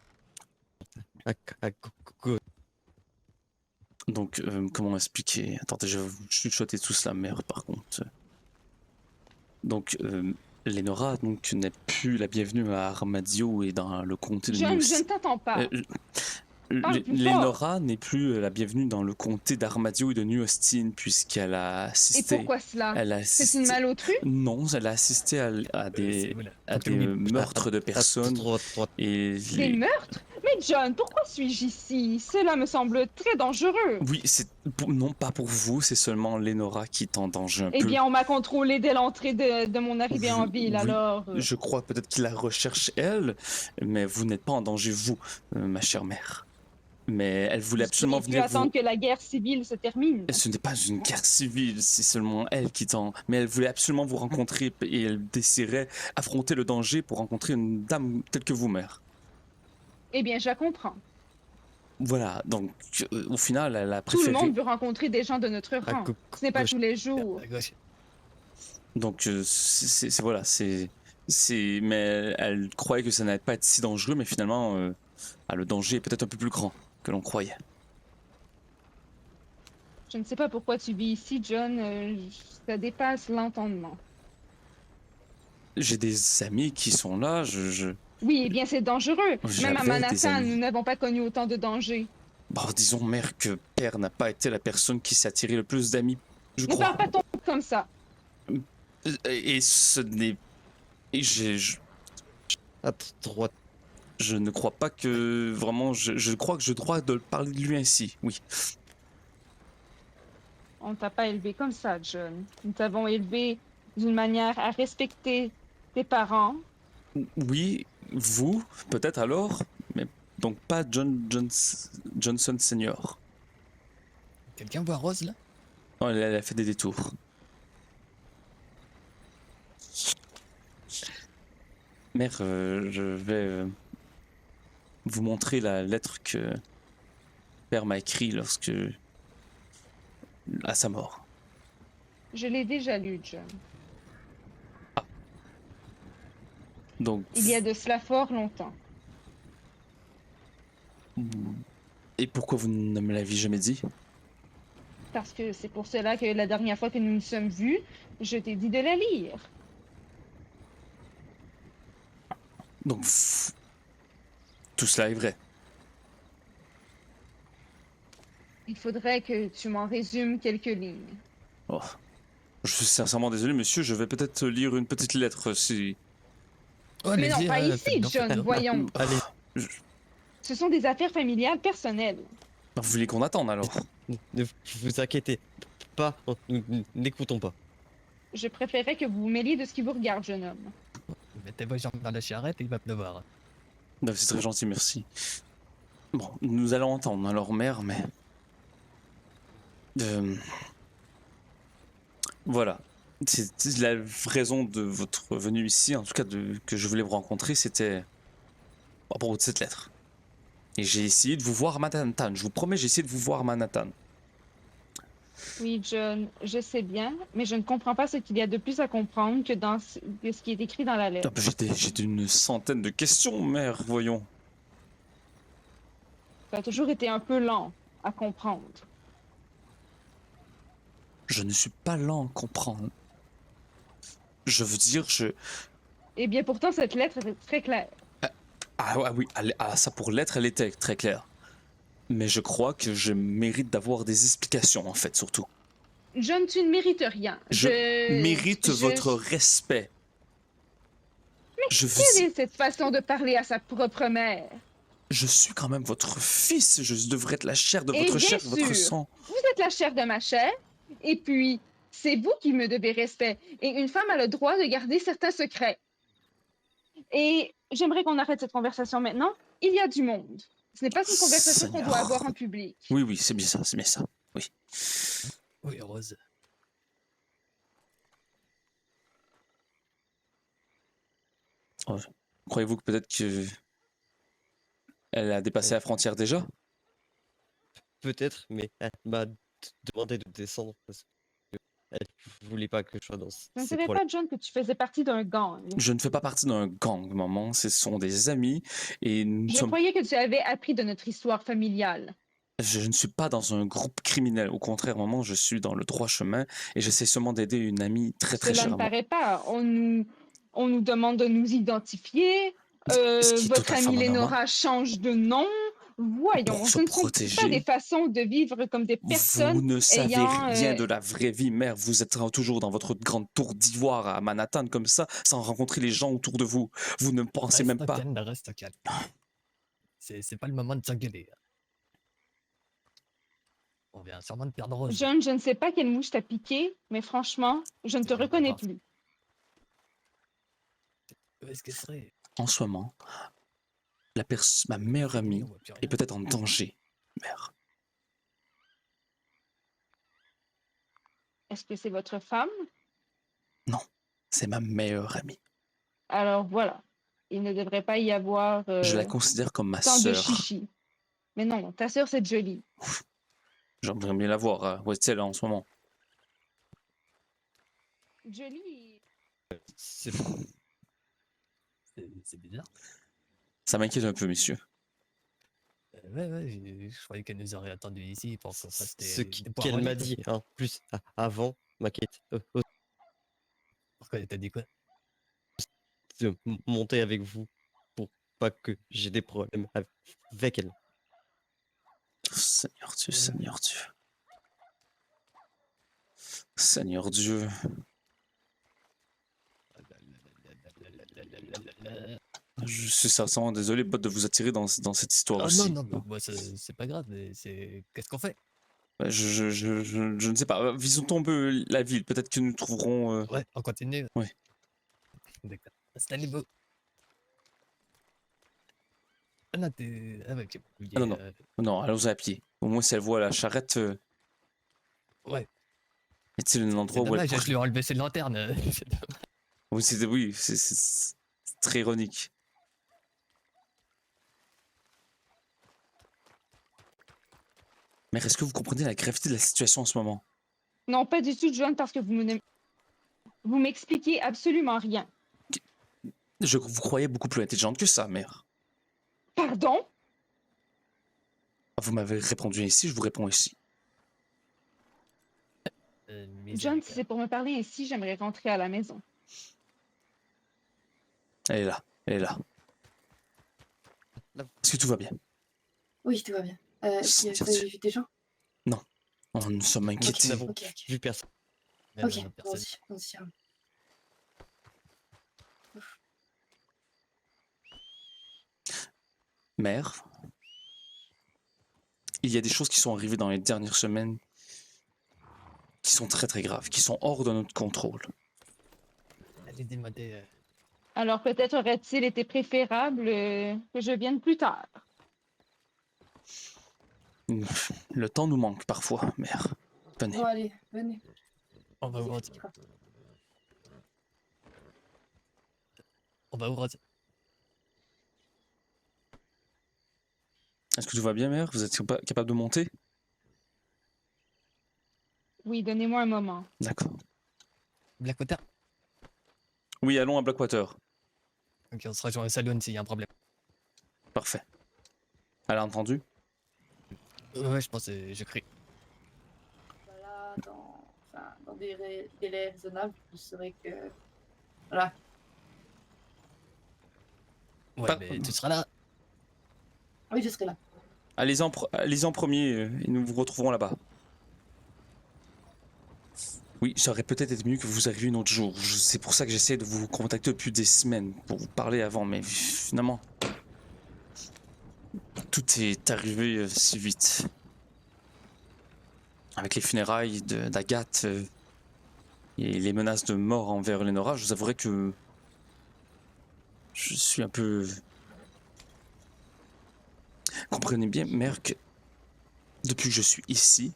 Donc, comment expliquer? Attendez, je vais vous chuchoter tout cela, mère, par contre. Donc, Lenora donc, n'est plus la bienvenue à Armadio et dans le comté de Je News. ne t'entends pas. Parle plus Lenora n'est plus la bienvenue dans le comté d'Armadio et de New Austin puisqu'elle a Et assisté. pourquoi cela? Elle a C'est assisté. une malautru? Non, elle a assisté à des meurtres de personnes et Des les- meurtres? Mais John, pourquoi suis-je ici? Cela me semble très dangereux. Oui, c'est non pas pour vous, c'est seulement Lenora qui est en danger un Eh peu. bien, on m'a contrôlé dès l'entrée de mon arrivée en ville, Oui, alors... Je crois peut-être qu'il la recherche elle, mais vous n'êtes pas en danger vous, ma chère mère. Mais elle voulait absolument Tu venir attendre vous. que la guerre civile se termine. Ce n'est pas une guerre civile, c'est seulement elle qui tend. Mais elle voulait absolument vous rencontrer et elle désirait affronter le danger pour rencontrer une dame telle que vous, mère. Eh bien, je la comprends. Voilà, donc au final, elle a Tout le préféré. monde veut rencontrer des gens de notre rang. Ce n'est pas tous les jours. À gauche. Donc voilà, mais elle croyait que ça n'allait pas être si dangereux, mais finalement, le danger est peut-être un peu plus grand que l'on croyait. Je ne sais pas pourquoi tu vis ici, John. Ça dépasse l'entendement. J'ai des amis qui sont là, Oui, eh bien c'est dangereux. Même à J'avais des Manhattan, amis. nous n'avons pas connu autant de dangers. Bon, disons, mère, que père n'a pas été la personne qui s'est attiré le plus d'amis, je Ne crois. parle pas ton comme ça. Et ce n'est... et À droite. je ne crois pas que... Vraiment, je crois que je dois de parler de lui ainsi, oui. On ne t'a pas élevé comme ça, John. Nous t'avons élevé d'une manière à respecter tes parents. Oui, vous, peut-être alors, mais donc pas Johnson Senior. Quelqu'un voit Rose là? Oh, elle a fait des détours. Mère, je vais vous montrer la lettre que père m'a écrite lorsque... à sa mort. Je l'ai déjà lu, John. Donc... Il y a de cela fort longtemps. Et pourquoi vous ne me l'avez jamais dit? Parce que c'est pour cela que la dernière fois que nous nous sommes vus, je t'ai dit de la lire. Donc... tout cela est vrai. Il faudrait que tu m'en résumes quelques lignes. Oh. Je suis sincèrement désolé, monsieur, je vais peut-être lire une petite lettre si... Oh, Mais non, allez-y, pas ici, faites donc, John, faites. voyons. Allez, Ce sont des affaires familiales personnelles. Vous voulez qu'on attende alors? ne vous inquiétez pas, nous n'écoutons pas. Je préférais que vous vous mêliez de ce qui vous regarde, jeune homme. Mettez vos jambes dans la charrette et il va pleuvoir. Non, c'est très gentil, merci. Bon, nous allons entendre alors, mère, mais... Voilà. C'est la raison de votre venue ici, en tout cas que je voulais vous rencontrer, c'était à propos de cette lettre. Et j'ai essayé de vous voir à Manhattan. Je vous promets, j'ai essayé de vous voir à Manhattan. Oui, John, je sais bien, mais je ne comprends pas ce qu'il y a de plus à comprendre que que ce qui est écrit dans la lettre. Ah, j'ai une centaine de questions, mère, voyons. Ça a toujours été un peu lent à comprendre. Je ne suis pas lent à comprendre. Je veux dire, Eh bien, pourtant, cette lettre est très claire. oui, ça pour l'être, elle était très claire. Mais je crois que je mérite d'avoir des explications, en fait, surtout. John, tu ne mérites rien. Je mérite votre respect. Quelle est cette façon de parler à sa propre mère? Je suis quand même votre fils. Je devrais être la chair de Et votre bien chair, de votre sûr. sang. Vous êtes la chair de ma chair, et puis, c'est vous qui me devez respect. Et une femme a le droit de garder certains secrets. Et j'aimerais qu'on arrête cette conversation maintenant. Il y a du monde. Ce n'est pas une conversation qu'on doit avoir en public. Oui, oui, c'est bien ça, c'est bien ça. Oui. Oui, Rose. Oh, croyez-vous que peut-être que elle a dépassé la frontière déjà? Peut-être, mais elle m'a demandé de descendre parce qu'elle voulait pas que je sois dans Je ne ces savais problèmes. pas, John, que tu faisais partie d'un gang. Je ne fais pas partie d'un gang, maman. Ce sont des amis et nous Je sommes... croyais que tu avais appris de notre histoire familiale. Je ne suis pas dans un groupe criminel. Au contraire, maman, je suis dans le droit chemin et j'essaie seulement d'aider une amie très très Cela chère ne à moi. paraît pas. On nous demande de nous identifier. Ce qui est Votre tout à fait amie normal. Lénora change de nom. Voyons, Pour se ce ne sont protéger. pas des façons de vivre comme des personnes Vous ne savez ayant, rien de la vraie vie, mère. Vous êtes toujours dans votre grande tour d'ivoire à Manhattan comme ça, sans rencontrer les gens autour de vous. Vous ne pensez même pas. Reste calme. C'est pas le moment de s'engueuler. On vient sûrement de perdre Rose. John, je ne sais pas quelle mouche t'a piqué, mais franchement, je ne te reconnais plus. Où est-ce qu'elle serait? En ce moment, ma meilleure amie On voit plus est rien. peut-être en danger, mère. Est-ce que c'est votre femme? C'est ma meilleure amie. Alors voilà, il ne devrait pas y avoir Je la considère comme ma tant de sœur. chichi. Mais non, ta sœur, c'est Jolie. J'aimerais bien la voir. Où est-elle en ce moment? Jolie. C'est C'est bizarre. Ça m'inquiète un peu, messieurs. Ouais, je croyais qu'elle nous aurait attendu ici pour qu'on fasse des. ce des qu'elle m'a poireaux. dit, hein, plus avant, m'inquiète. Pourquoi elle t'a dit quoi? De monter avec vous pour pas que j'ai des problèmes avec elle. Seigneur Dieu, Seigneur Dieu. Seigneur Dieu. Je suis sincèrement désolé, pote, de vous attirer dans cette histoire Ah aussi. non, non, mais moi, c'est pas grave, mais c'est. Qu'est-ce qu'on fait? Je ne sais pas. Visitons un peu la ville. Peut-être que nous trouverons. Ouais, on continue. Ouais. D'accord. Installez-vous. Ah non, t'es. Ah ouais, ok. Ah non, non. Non, allons à pied. Au moins, si elle voit la charrette. Ouais. Est-il un C'est endroit où elle dommage, je pourrait... lui ai enlevé ses lanternes. C'est dommage. Oui, c'est très ironique. Mais est-ce que vous comprenez la gravité de la situation en ce moment? Non, pas du tout, John, parce que vous m'expliquez absolument rien. Je vous croyais beaucoup plus intelligente que ça, mère. Pardon? Vous m'avez répondu ainsi, je vous réponds ici. John, si c'est pour me parler ainsi, j'aimerais rentrer à la maison. Elle est là, elle est là. Est-ce que tout va bien? Oui, tout va bien. Est-ce que vous avez vu des gens? Non, nous sommes inquiétés. Nous n'avons Ok, ok. vu personne. Ok, Personne. allons-y. Mère, il y a des choses qui sont arrivées dans les dernières semaines qui sont très très graves, qui sont hors de notre contrôle. Allez demander. Alors peut-être aurait-il été préférable que je vienne plus tard. Le temps nous manque parfois, mère. Venez. Bon, allez, venez. On va où, Rose? On va où, Rose? Est-ce que tout va bien, mère? Vous êtes capable de monter? Oui, donnez-moi un moment. D'accord. Blackwater? Oui, allons à Blackwater. Ok, on se rejoint au salon s'il y a un problème. Parfait. Elle a entendu? Ouais, je pense que je crie. Voilà, dans des délais raisonnables, je saurais que... Voilà. Ouais, Pas- mais tu seras là. Oui, je serai là. Allez-y en premier et nous vous retrouverons là-bas. Oui, ça aurait peut-être été mieux que vous arriviez un autre jour. C'est pour ça que j'essaie de vous contacter depuis des semaines pour vous parler avant, mais finalement, tout est arrivé si vite. Avec les funérailles d'Agathe et les menaces de mort envers Lenora, je vous avouerai que je suis un peu... Comprenez bien, mère, que depuis que je suis ici,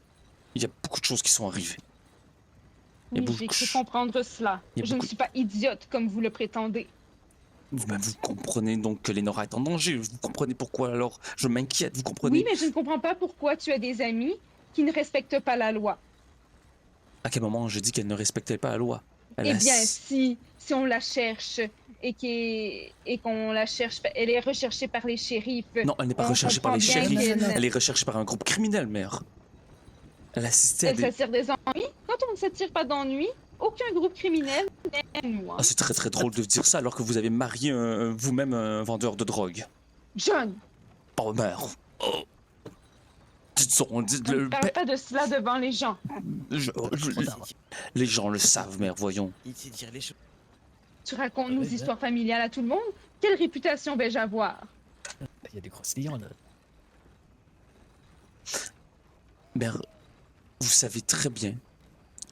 il y a beaucoup de choses qui sont arrivées. Il y a Oui, beaucoup j'ai de cru ch- comprendre cela. il y a Je ne beaucoup- suis pas idiote comme vous le prétendez. Vous comprenez donc que Lenora est en danger. Vous comprenez pourquoi alors je m'inquiète. Vous comprenez Oui, mais je ne comprends pas pourquoi tu as des amis qui ne respectent pas la loi. à quel moment je dis qu'elle ne respectait pas la loi. Elle Eh a- bien, si on la cherche et qu'on la cherche, elle est recherchée par les shérifs. Non, elle n'est pas On recherchée par les comprend bien shérifs. qu'elle- Elle est recherchée par un groupe criminel, mère. Elle assistait à Elle des... s'attire des ennuis. Quand on ne s'attire pas d'ennuis, aucun groupe criminel n'aime moi. Ah, c'est très très drôle de dire ça alors que vous avez marié vous-même un vendeur de drogue. John, Oh, mère. Oh. Dites-le. on ne parle pas de cela devant les gens. Les gens le savent, mère, voyons. Il sait dire les choses. Tu racontes nos Ouais, histoires familiales à tout le monde. Quelle réputation vais-je avoir? Il y a des grosses clients là. Mère, vous savez très bien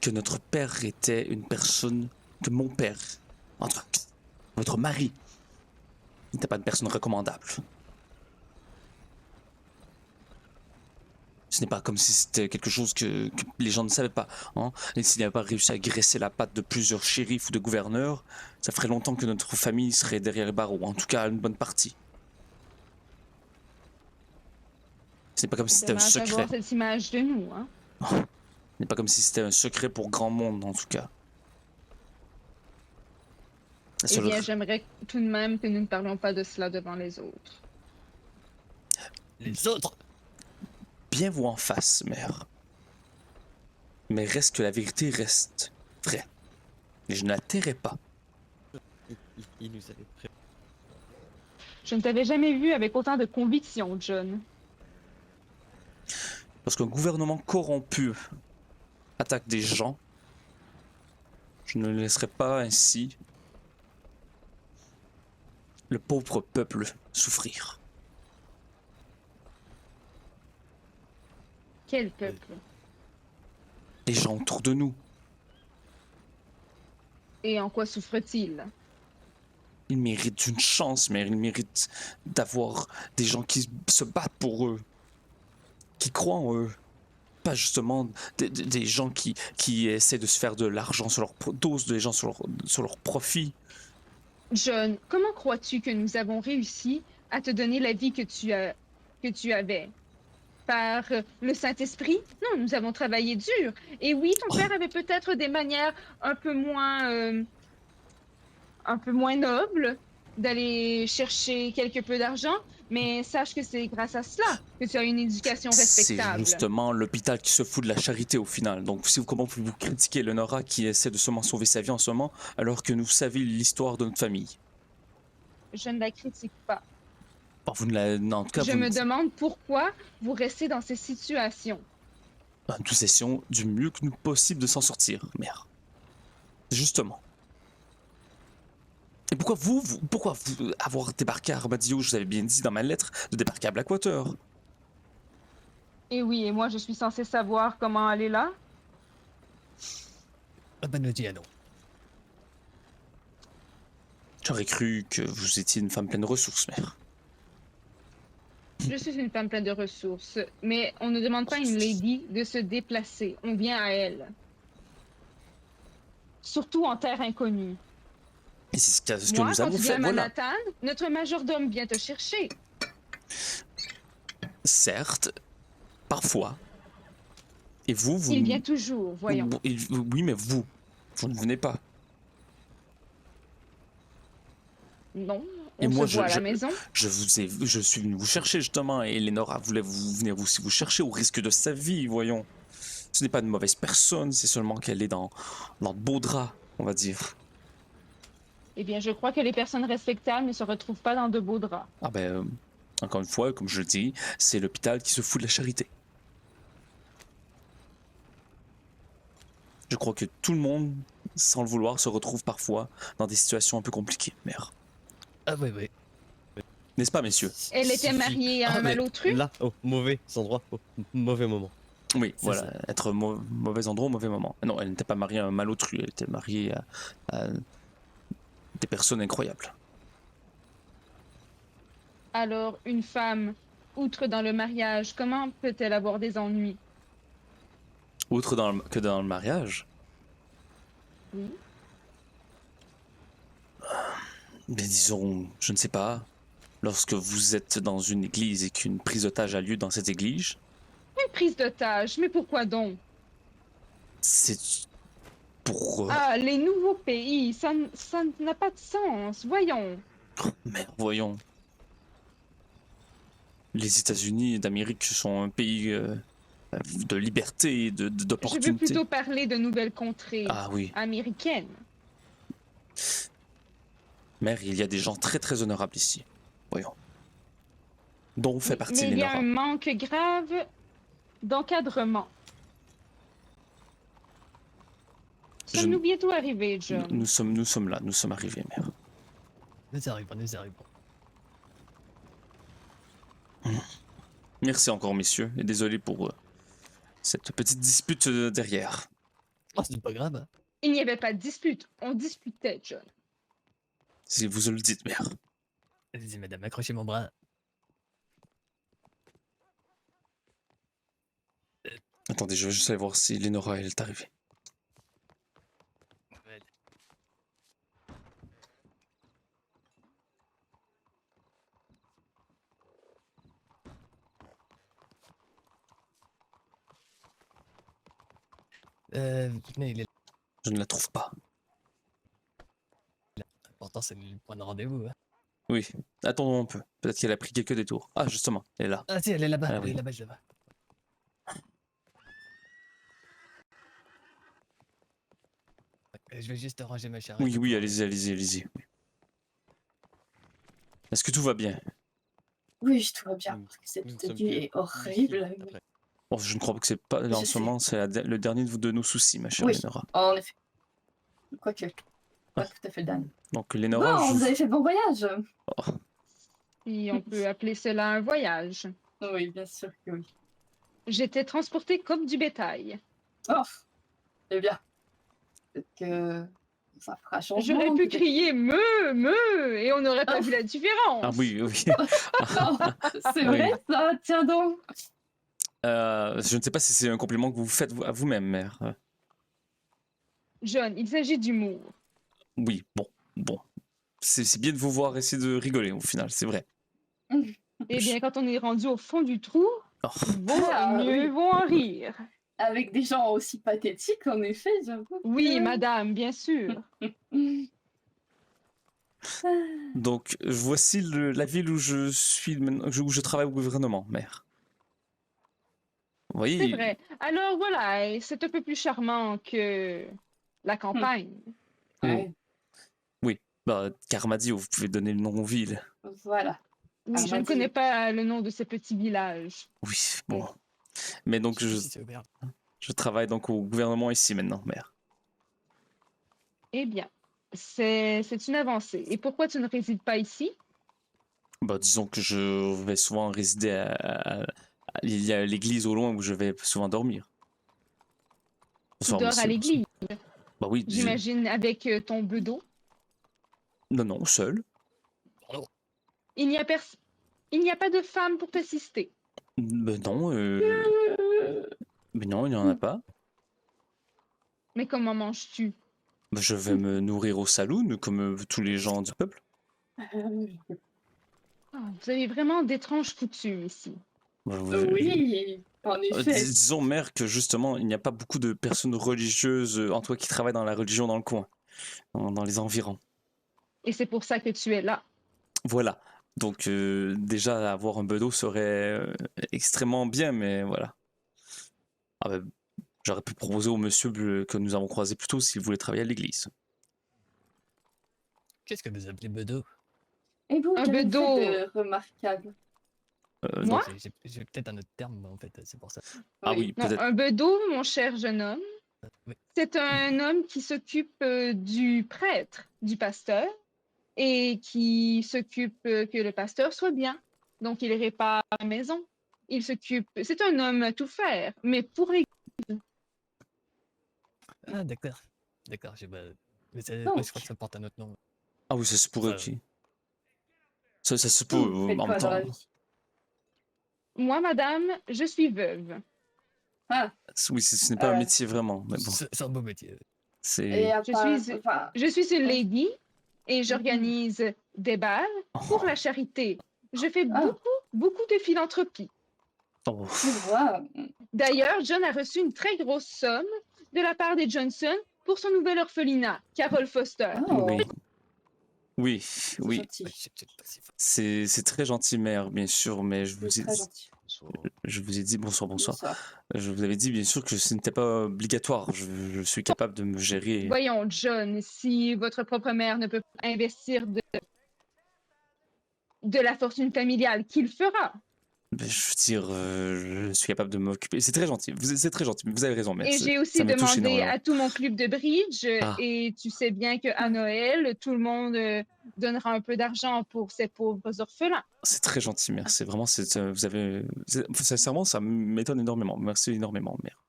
que notre père était une personne, que mon père, enfin, votre mari, n'était pas une personne recommandable. Ce n'est pas comme si c'était quelque chose que les gens ne savaient pas. Hein? Et s'il n'avait pas réussi à graisser la patte de plusieurs shérifs ou de gouverneurs, ça ferait longtemps que notre famille serait derrière les barreaux, en tout cas une bonne partie. Ce n'est pas comme si c'était un Dommage secret. d'avoir cette image de nous, hein. Ce n'est pas comme si c'était un secret pour grand monde, en tout cas. La Eh seule- bien, j'aimerais tout de même que nous ne parlions pas de cela devant les autres. Les autres? Bien vous en face, mère. Mais reste que la vérité reste vraie. Et je ne la tairai pas. Il nous avait prévenu. Je ne t'avais jamais vu avec autant de conviction, John. Lorsqu'un gouvernement corrompu attaque des gens, je ne laisserai pas ainsi le pauvre peuple souffrir. Quel peuple? Les gens autour de nous, Et en quoi souffre-t-il? ils méritent une chance, mais ils méritent d'avoir des gens qui se battent pour eux, qui croient en eux. Pas justement des gens qui essaient de se faire de l'argent sur leur dos, des gens sur leur profit. John, comment crois-tu que nous avons réussi à te donner la vie que tu avais? Par le Saint-Esprit? Non, nous avons travaillé dur. Et oui, ton père avait peut-être des manières un peu moins nobles d'aller chercher quelque peu d'argent, mais sache que c'est grâce à cela que tu as une éducation C'est respectable. justement l'hôpital qui se fout de la charité au final. Donc, comment pouvez-vous critiquer Lenora qui essaie de seulement sauver sa vie en ce moment, alors que nous savons l'histoire de notre famille? Je ne la critique pas. Bon, vous ne la... non, en tout cas, Je vous me demande pourquoi vous restez dans ces situations. nous essayons du mieux que nous possible de s'en sortir, mère. Justement. Et pourquoi avoir débarqué à Armadillo, je vous avais bien dit dans ma lettre, de débarquer à Blackwater? Et oui, et moi je suis censée savoir comment aller là? Ah bah, nous dis non. J'aurais cru que vous étiez une femme pleine de ressources, mère. Je suis une femme pleine de ressources, mais on ne demande pas à une lady de se déplacer, on vient à elle. Surtout en terre inconnue. Et c'est ce que Moi, nous quand avons tu viens fait, à voilà. Manhattan, notre majordome vient te chercher. Certes, parfois. Et vous... Il vient toujours, voyons. Oui, mais vous ne venez pas. Non, Et on moi, se voit à la maison. je suis venu vous chercher justement, et Lenora voulait venir aussi vous chercher au risque de sa vie, voyons. Ce n'est pas une mauvaise personne, c'est seulement qu'elle est dans de beaux draps, on va dire. Eh bien, je crois que les personnes respectables ne se retrouvent pas dans de beaux draps. Ah ben, encore une fois, comme je le dis, c'est l'hôpital qui se fout de la charité. Je crois que tout le monde, sans le vouloir, se retrouve parfois dans des situations un peu compliquées, mère. Ah oui, oui. N'est-ce pas, messieurs? Elle était Sophie. mariée à Ah, un mais malotru? Là, au mauvais endroit, au mauvais moment. Oui, C'est voilà, ça. être mauvais endroit au mauvais moment. Non, elle n'était pas mariée à un malotru, elle était mariée à des personnes incroyables. Alors, une femme, outre dans le mariage, comment peut-elle avoir des ennuis? Outre que dans le mariage, Oui. mais disons, je ne sais pas, lorsque vous êtes dans une église et qu'une prise d'otage a lieu dans cette église, Une prise d'otage, mais pourquoi donc? c'est pour... Ah, les nouveaux pays, ça n'a pas de sens, voyons. Mais voyons, les États-Unis d'Amérique sont un pays de liberté, Je veux d'opportunité. plutôt parler de nouvelles contrées Ah oui, américaines. mère, il y a des gens très très honorables ici. Voyons. Dont fait partie Mais il y a Lenora. un manque grave d'encadrement. Je- Sommes-nous bientôt arrivés, John? Nous sommes là, nous sommes arrivés, mère. Nous arrivons, nous arrivons. Merci encore, messieurs, et désolé pour cette petite dispute derrière. Oh, c'est pas grave. Hein. Il n'y avait pas de dispute, on disputait, John. Si vous le dites, mère. Allez-y, madame, accrochez mon bras. Attendez, je vais juste aller voir si Lenora elle est arrivée. Ouais. Venez, il est Je ne la trouve pas. là. L'important, c'est le point de rendez-vous. Hein. Oui, attendons un peu. Peut-être qu'elle a pris quelques détours. Ah, justement, elle est là. Ah, si, elle est là-bas. Ah, Elle oui. est là-bas, je la vois. Je vais juste ranger ma charrette. Oui, pour- allez-y. Oui. Est-ce que tout va bien? Oui, tout va bien, Nous- parce que cette nous ne sommes nuit que est ici, horrible. après. Oh, je ne crois pas que c'est pas. Là, en Je ce sais. moment, c'est le dernier de nos soucis, ma chère Oui, Lénora. en effet. Quoique, pas Ah. tout à fait le dernier. Donc, Lénora, Bon, je... vous avez fait bon voyage. Oh, Si on peut appeler cela un voyage. Oui, bien sûr que oui. J'étais transportée comme du bétail. Oh, eh bien, peut-être que ça fera changement. J'aurais pu peut-être. crier me et on n'aurait pas Oh. vu la différence. Ah oui, oui. Non, c'est Oui. vrai ça, tiens donc. Je ne sais pas si c'est un compliment que vous faites à vous-même, mère. John, il s'agit d'humour. Oui, bon. C'est bien de vous voir essayer de rigoler, au final, c'est vrai. Eh bien, quand on est rendu au fond du trou, Oh, mieux Oui. vaut en rire. Avec des gens aussi pathétiques, en effet, j'avoue. Oui, que- madame, bien sûr. donc, voici la ville où je suis maintenant, où je travaille au gouvernement, mère. Vous voyez, C'est vrai. Alors voilà, et c'est un peu plus charmant que la campagne. Ouais, bah, Carmadio, vous pouvez donner le nom aux villes. voilà. Oui, je ne Armadillo. connais pas le nom de ces petits villages. Oui, bon. Mais donc, Si c'est ouvert. je travaille donc au gouvernement ici maintenant, mère. Eh bien, c'est une avancée. Et pourquoi tu ne résides pas ici? Bah, disons que je vais souvent résider il y a l'église au loin où je vais souvent dormir. Tu Bonsoir, dors à monsieur. l'église, Bah oui, j'imagine, avec ton bedeau. non, seul. Pardon. Il n'y a il n'y a pas de femme pour t'assister. Mais non, mais non, il n'y en a pas. Mais comment manges-tu? Bah, je vais me nourrir au saloon comme tous les gens du peuple. Ah, vous avez vraiment d'étranges coutumes ici. Bah, Oui, en effet. disons, mère, que justement, il n'y a pas beaucoup de personnes religieuses, en tout cas, qui travaillent dans la religion dans le coin, dans les environs. Et c'est pour ça que tu es là. Voilà. Donc, déjà, avoir un bedeau serait extrêmement bien, mais voilà. Ah ben, j'aurais pu proposer au monsieur que nous avons croisé plus tôt s'il voulait travailler à l'église. Qu'est-ce que vous appelez bedeau? Et vous, Un qu'avez-vous bedeau. fait de remarquable? Moi? J'ai peut-être un autre terme, en fait, c'est pour ça. Ah oui, Non, peut-être. un bedeau, mon cher jeune homme, Oui. c'est un homme qui s'occupe du prêtre, du pasteur, et qui s'occupe que le pasteur soit bien. Donc, il répare la maison. Il s'occupe. C'est un homme à tout faire, mais pour les. Ah, d'accord. D'accord, mais Donc. ouais, je crois que ça porte un autre nom. Ah oui, ça se pourrait Enfin, aussi. Ça se peut Vous faites en quoi même dans la temps. vie? Moi, madame, je suis veuve. Ah, Oui, ce n'est pas un Euh. métier vraiment, mais bon, c'est un beau métier. et c'est. à Je part... suis- Enfin, Je suis une Ouais. lady et j'organise des bals pour la charité. Je fais Ah. beaucoup de philanthropie. Oh, je vois. D'ailleurs, John a reçu une très grosse somme de la part des Johnson pour son nouvel orphelinat, Carol Foster. Oh, oui. Oui, c'est oui. gentil. Ouais, c'est peut-être pas si fort. C'est très gentil, mère, bien sûr, mais C'est très gentil. je vous ai dit bonsoir. Bonsoir. Je vous avais dit, bien sûr, que ce n'était pas obligatoire. Je suis capable de me gérer. Voyons, John, si votre propre mère ne peut pas investir de la fortune familiale, qu'il fera. Ben, je veux dire, je suis capable de m'occuper. C'est très gentil. C'est très gentil. Vous avez raison, mère. Et j'ai aussi ça me touche demandé énormément. à tout mon club de bridge, Ah. et tu sais bien qu'à Noël, tout le monde donnera un peu d'argent pour ces pauvres orphelins. C'est très gentil, mère. C'est vraiment, sincèrement, ça m'étonne énormément. Merci énormément, mère.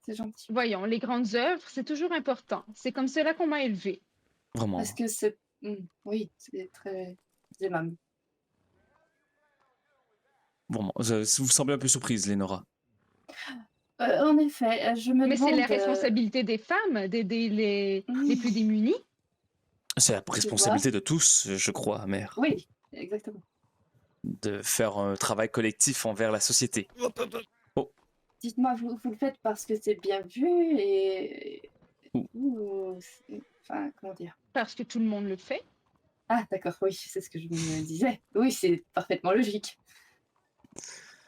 C'est gentil. Voyons, les grandes œuvres, c'est toujours important. C'est comme cela qu'on m'a élevée. Vraiment. Parce que c'est... Oui, c'est très aimable. Vraiment. Vous semblez un peu surprise, Lénora. En effet, je me Mais c'est la demande... responsabilité des femmes d'aider les plus démunis. C'est la responsabilité de tous, je crois, mère, Oui, exactement. de faire un travail collectif envers la société. Dites-moi, vous le faites parce que c'est bien vu et... Enfin, comment dire? Parce que tout le monde le fait. Ah, d'accord, oui, c'est ce que je me disais. Oui, c'est parfaitement logique.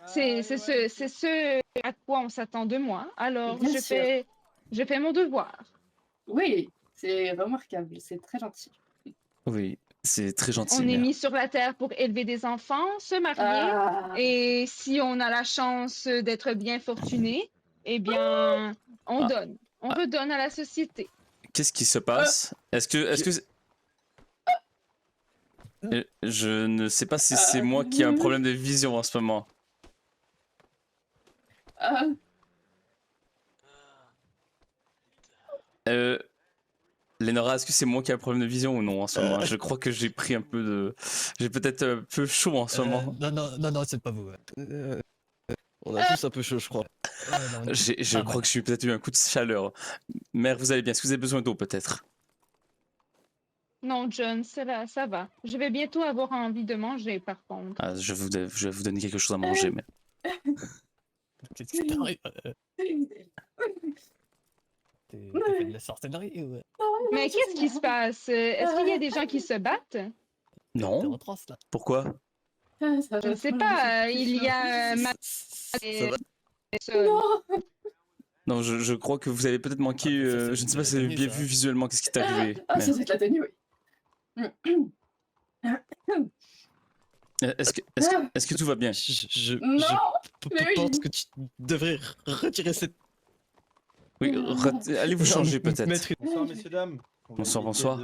C'est ce à quoi on s'attend de moi. Alors, Bien je sûr. fais mon devoir. Oui, c'est remarquable, c'est très gentil. Oui. C'est très gentil, On est mère. mis sur la terre pour élever des enfants, se marier, Ah, et si on a la chance d'être bien fortuné, eh bien, on Ah. donne. On redonne à la société. Qu'est-ce qui se passe? Est-ce que je ne sais pas si c'est moi qui ai un problème de vision en ce moment. ah, Lénora, est-ce que c'est moi qui ai un problème de vision ou non en ce moment? Je crois que j'ai pris un peu de... J'ai peut-être un peu chaud en ce moment. Non, c'est pas vous. On a tous un peu chaud, je crois. Non, Je Ah, crois voilà. que j'ai peut-être eu un coup de chaleur. Mère, vous allez bien? Est-ce que vous avez besoin d'eau peut-être? Non, John, ça va. Je vais bientôt avoir envie de manger, par contre. Ah, je vais vous donner quelque chose à manger, mais... Qu'est-ce qui t'arrive? T'as fait de la sorcellerie ou... Mais qu'est-ce qui se passe? Est-ce qu'il y a des gens qui se battent? T'es Non? en transe là. Pourquoi? ça Je ne va sais trop, pas. j'ai Il y a Ça va. Non, Non, je crois que vous avez peut-être manqué... Ah, ça, c'est je ne sais de pas la si vous avez tenue, bien ça. vu visuellement qu'est-ce qui est arrivé. ah, ça c'est de la tenue, oui. Est-ce que tout va bien? Non, mais oui. pense que tu devrais retirer cette. Oui, allez vous changer peut-être. Mettre une- Bonsoir, messieurs, dames. On va Bonsoir, éviter bonsoir.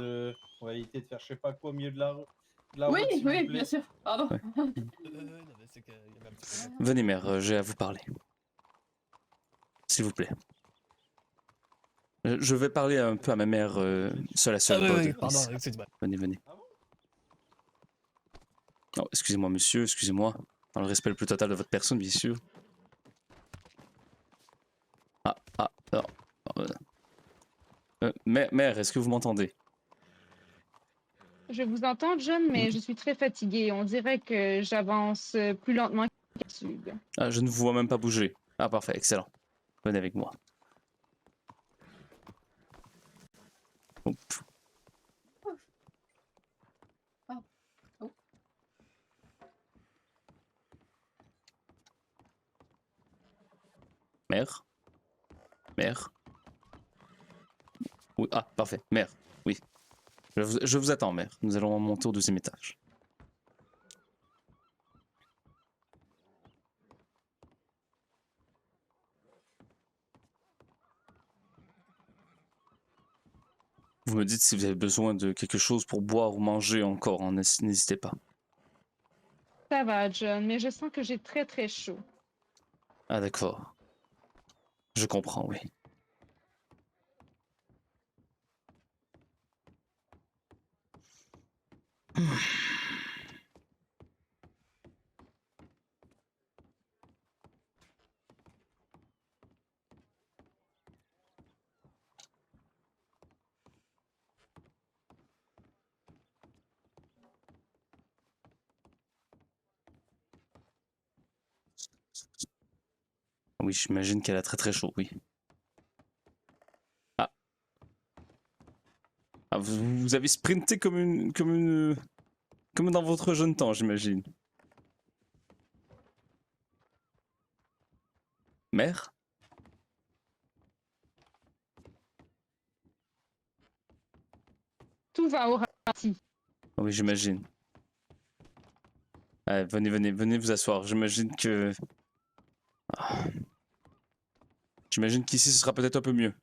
On va éviter de faire je sais pas quoi au milieu de la, de la Oui, route, s'il vous oui, plaît. bien sûr. Pardon. Ouais. Non, mais c'est qu'il y avait un petit problème. Venez, mère, j'ai à vous parler. S'il vous plaît. Je vais parler un peu à ma mère seule à seule. Ah, oui, Bod. pardon, excuse-moi. Venez, venez. Ah bon? Oh, excusez-moi, monsieur, excusez-moi. Dans le respect le plus total de votre personne, bien sûr. Non. Mère, est-ce que vous m'entendez? Je vous entends, John, mais je suis très fatiguée. On dirait que j'avance plus lentement que d'habitude. Ah, je ne vous vois même pas bouger. Ah, parfait, excellent. Venez avec moi. Hop. Oh. Mère? Mère? Oui, ah, parfait. Mère, oui. Je vous attends, mère. Nous allons monter au 2e étage. Vous me dites si vous avez besoin de quelque chose pour boire ou manger encore, hein, n'hésitez pas. Ça va, John, mais je sens que j'ai très très chaud. Ah, d'accord. Je comprends, oui. Oui, j'imagine qu'elle a très très chaud, oui. Ah. Ah, vous avez sprinté comme dans votre jeune temps, j'imagine. Mère? Tout va au ralenti. Oui, j'imagine. Allez, venez vous asseoir. J'imagine que... Ah. J'imagine qu'ici ce sera peut-être un peu mieux.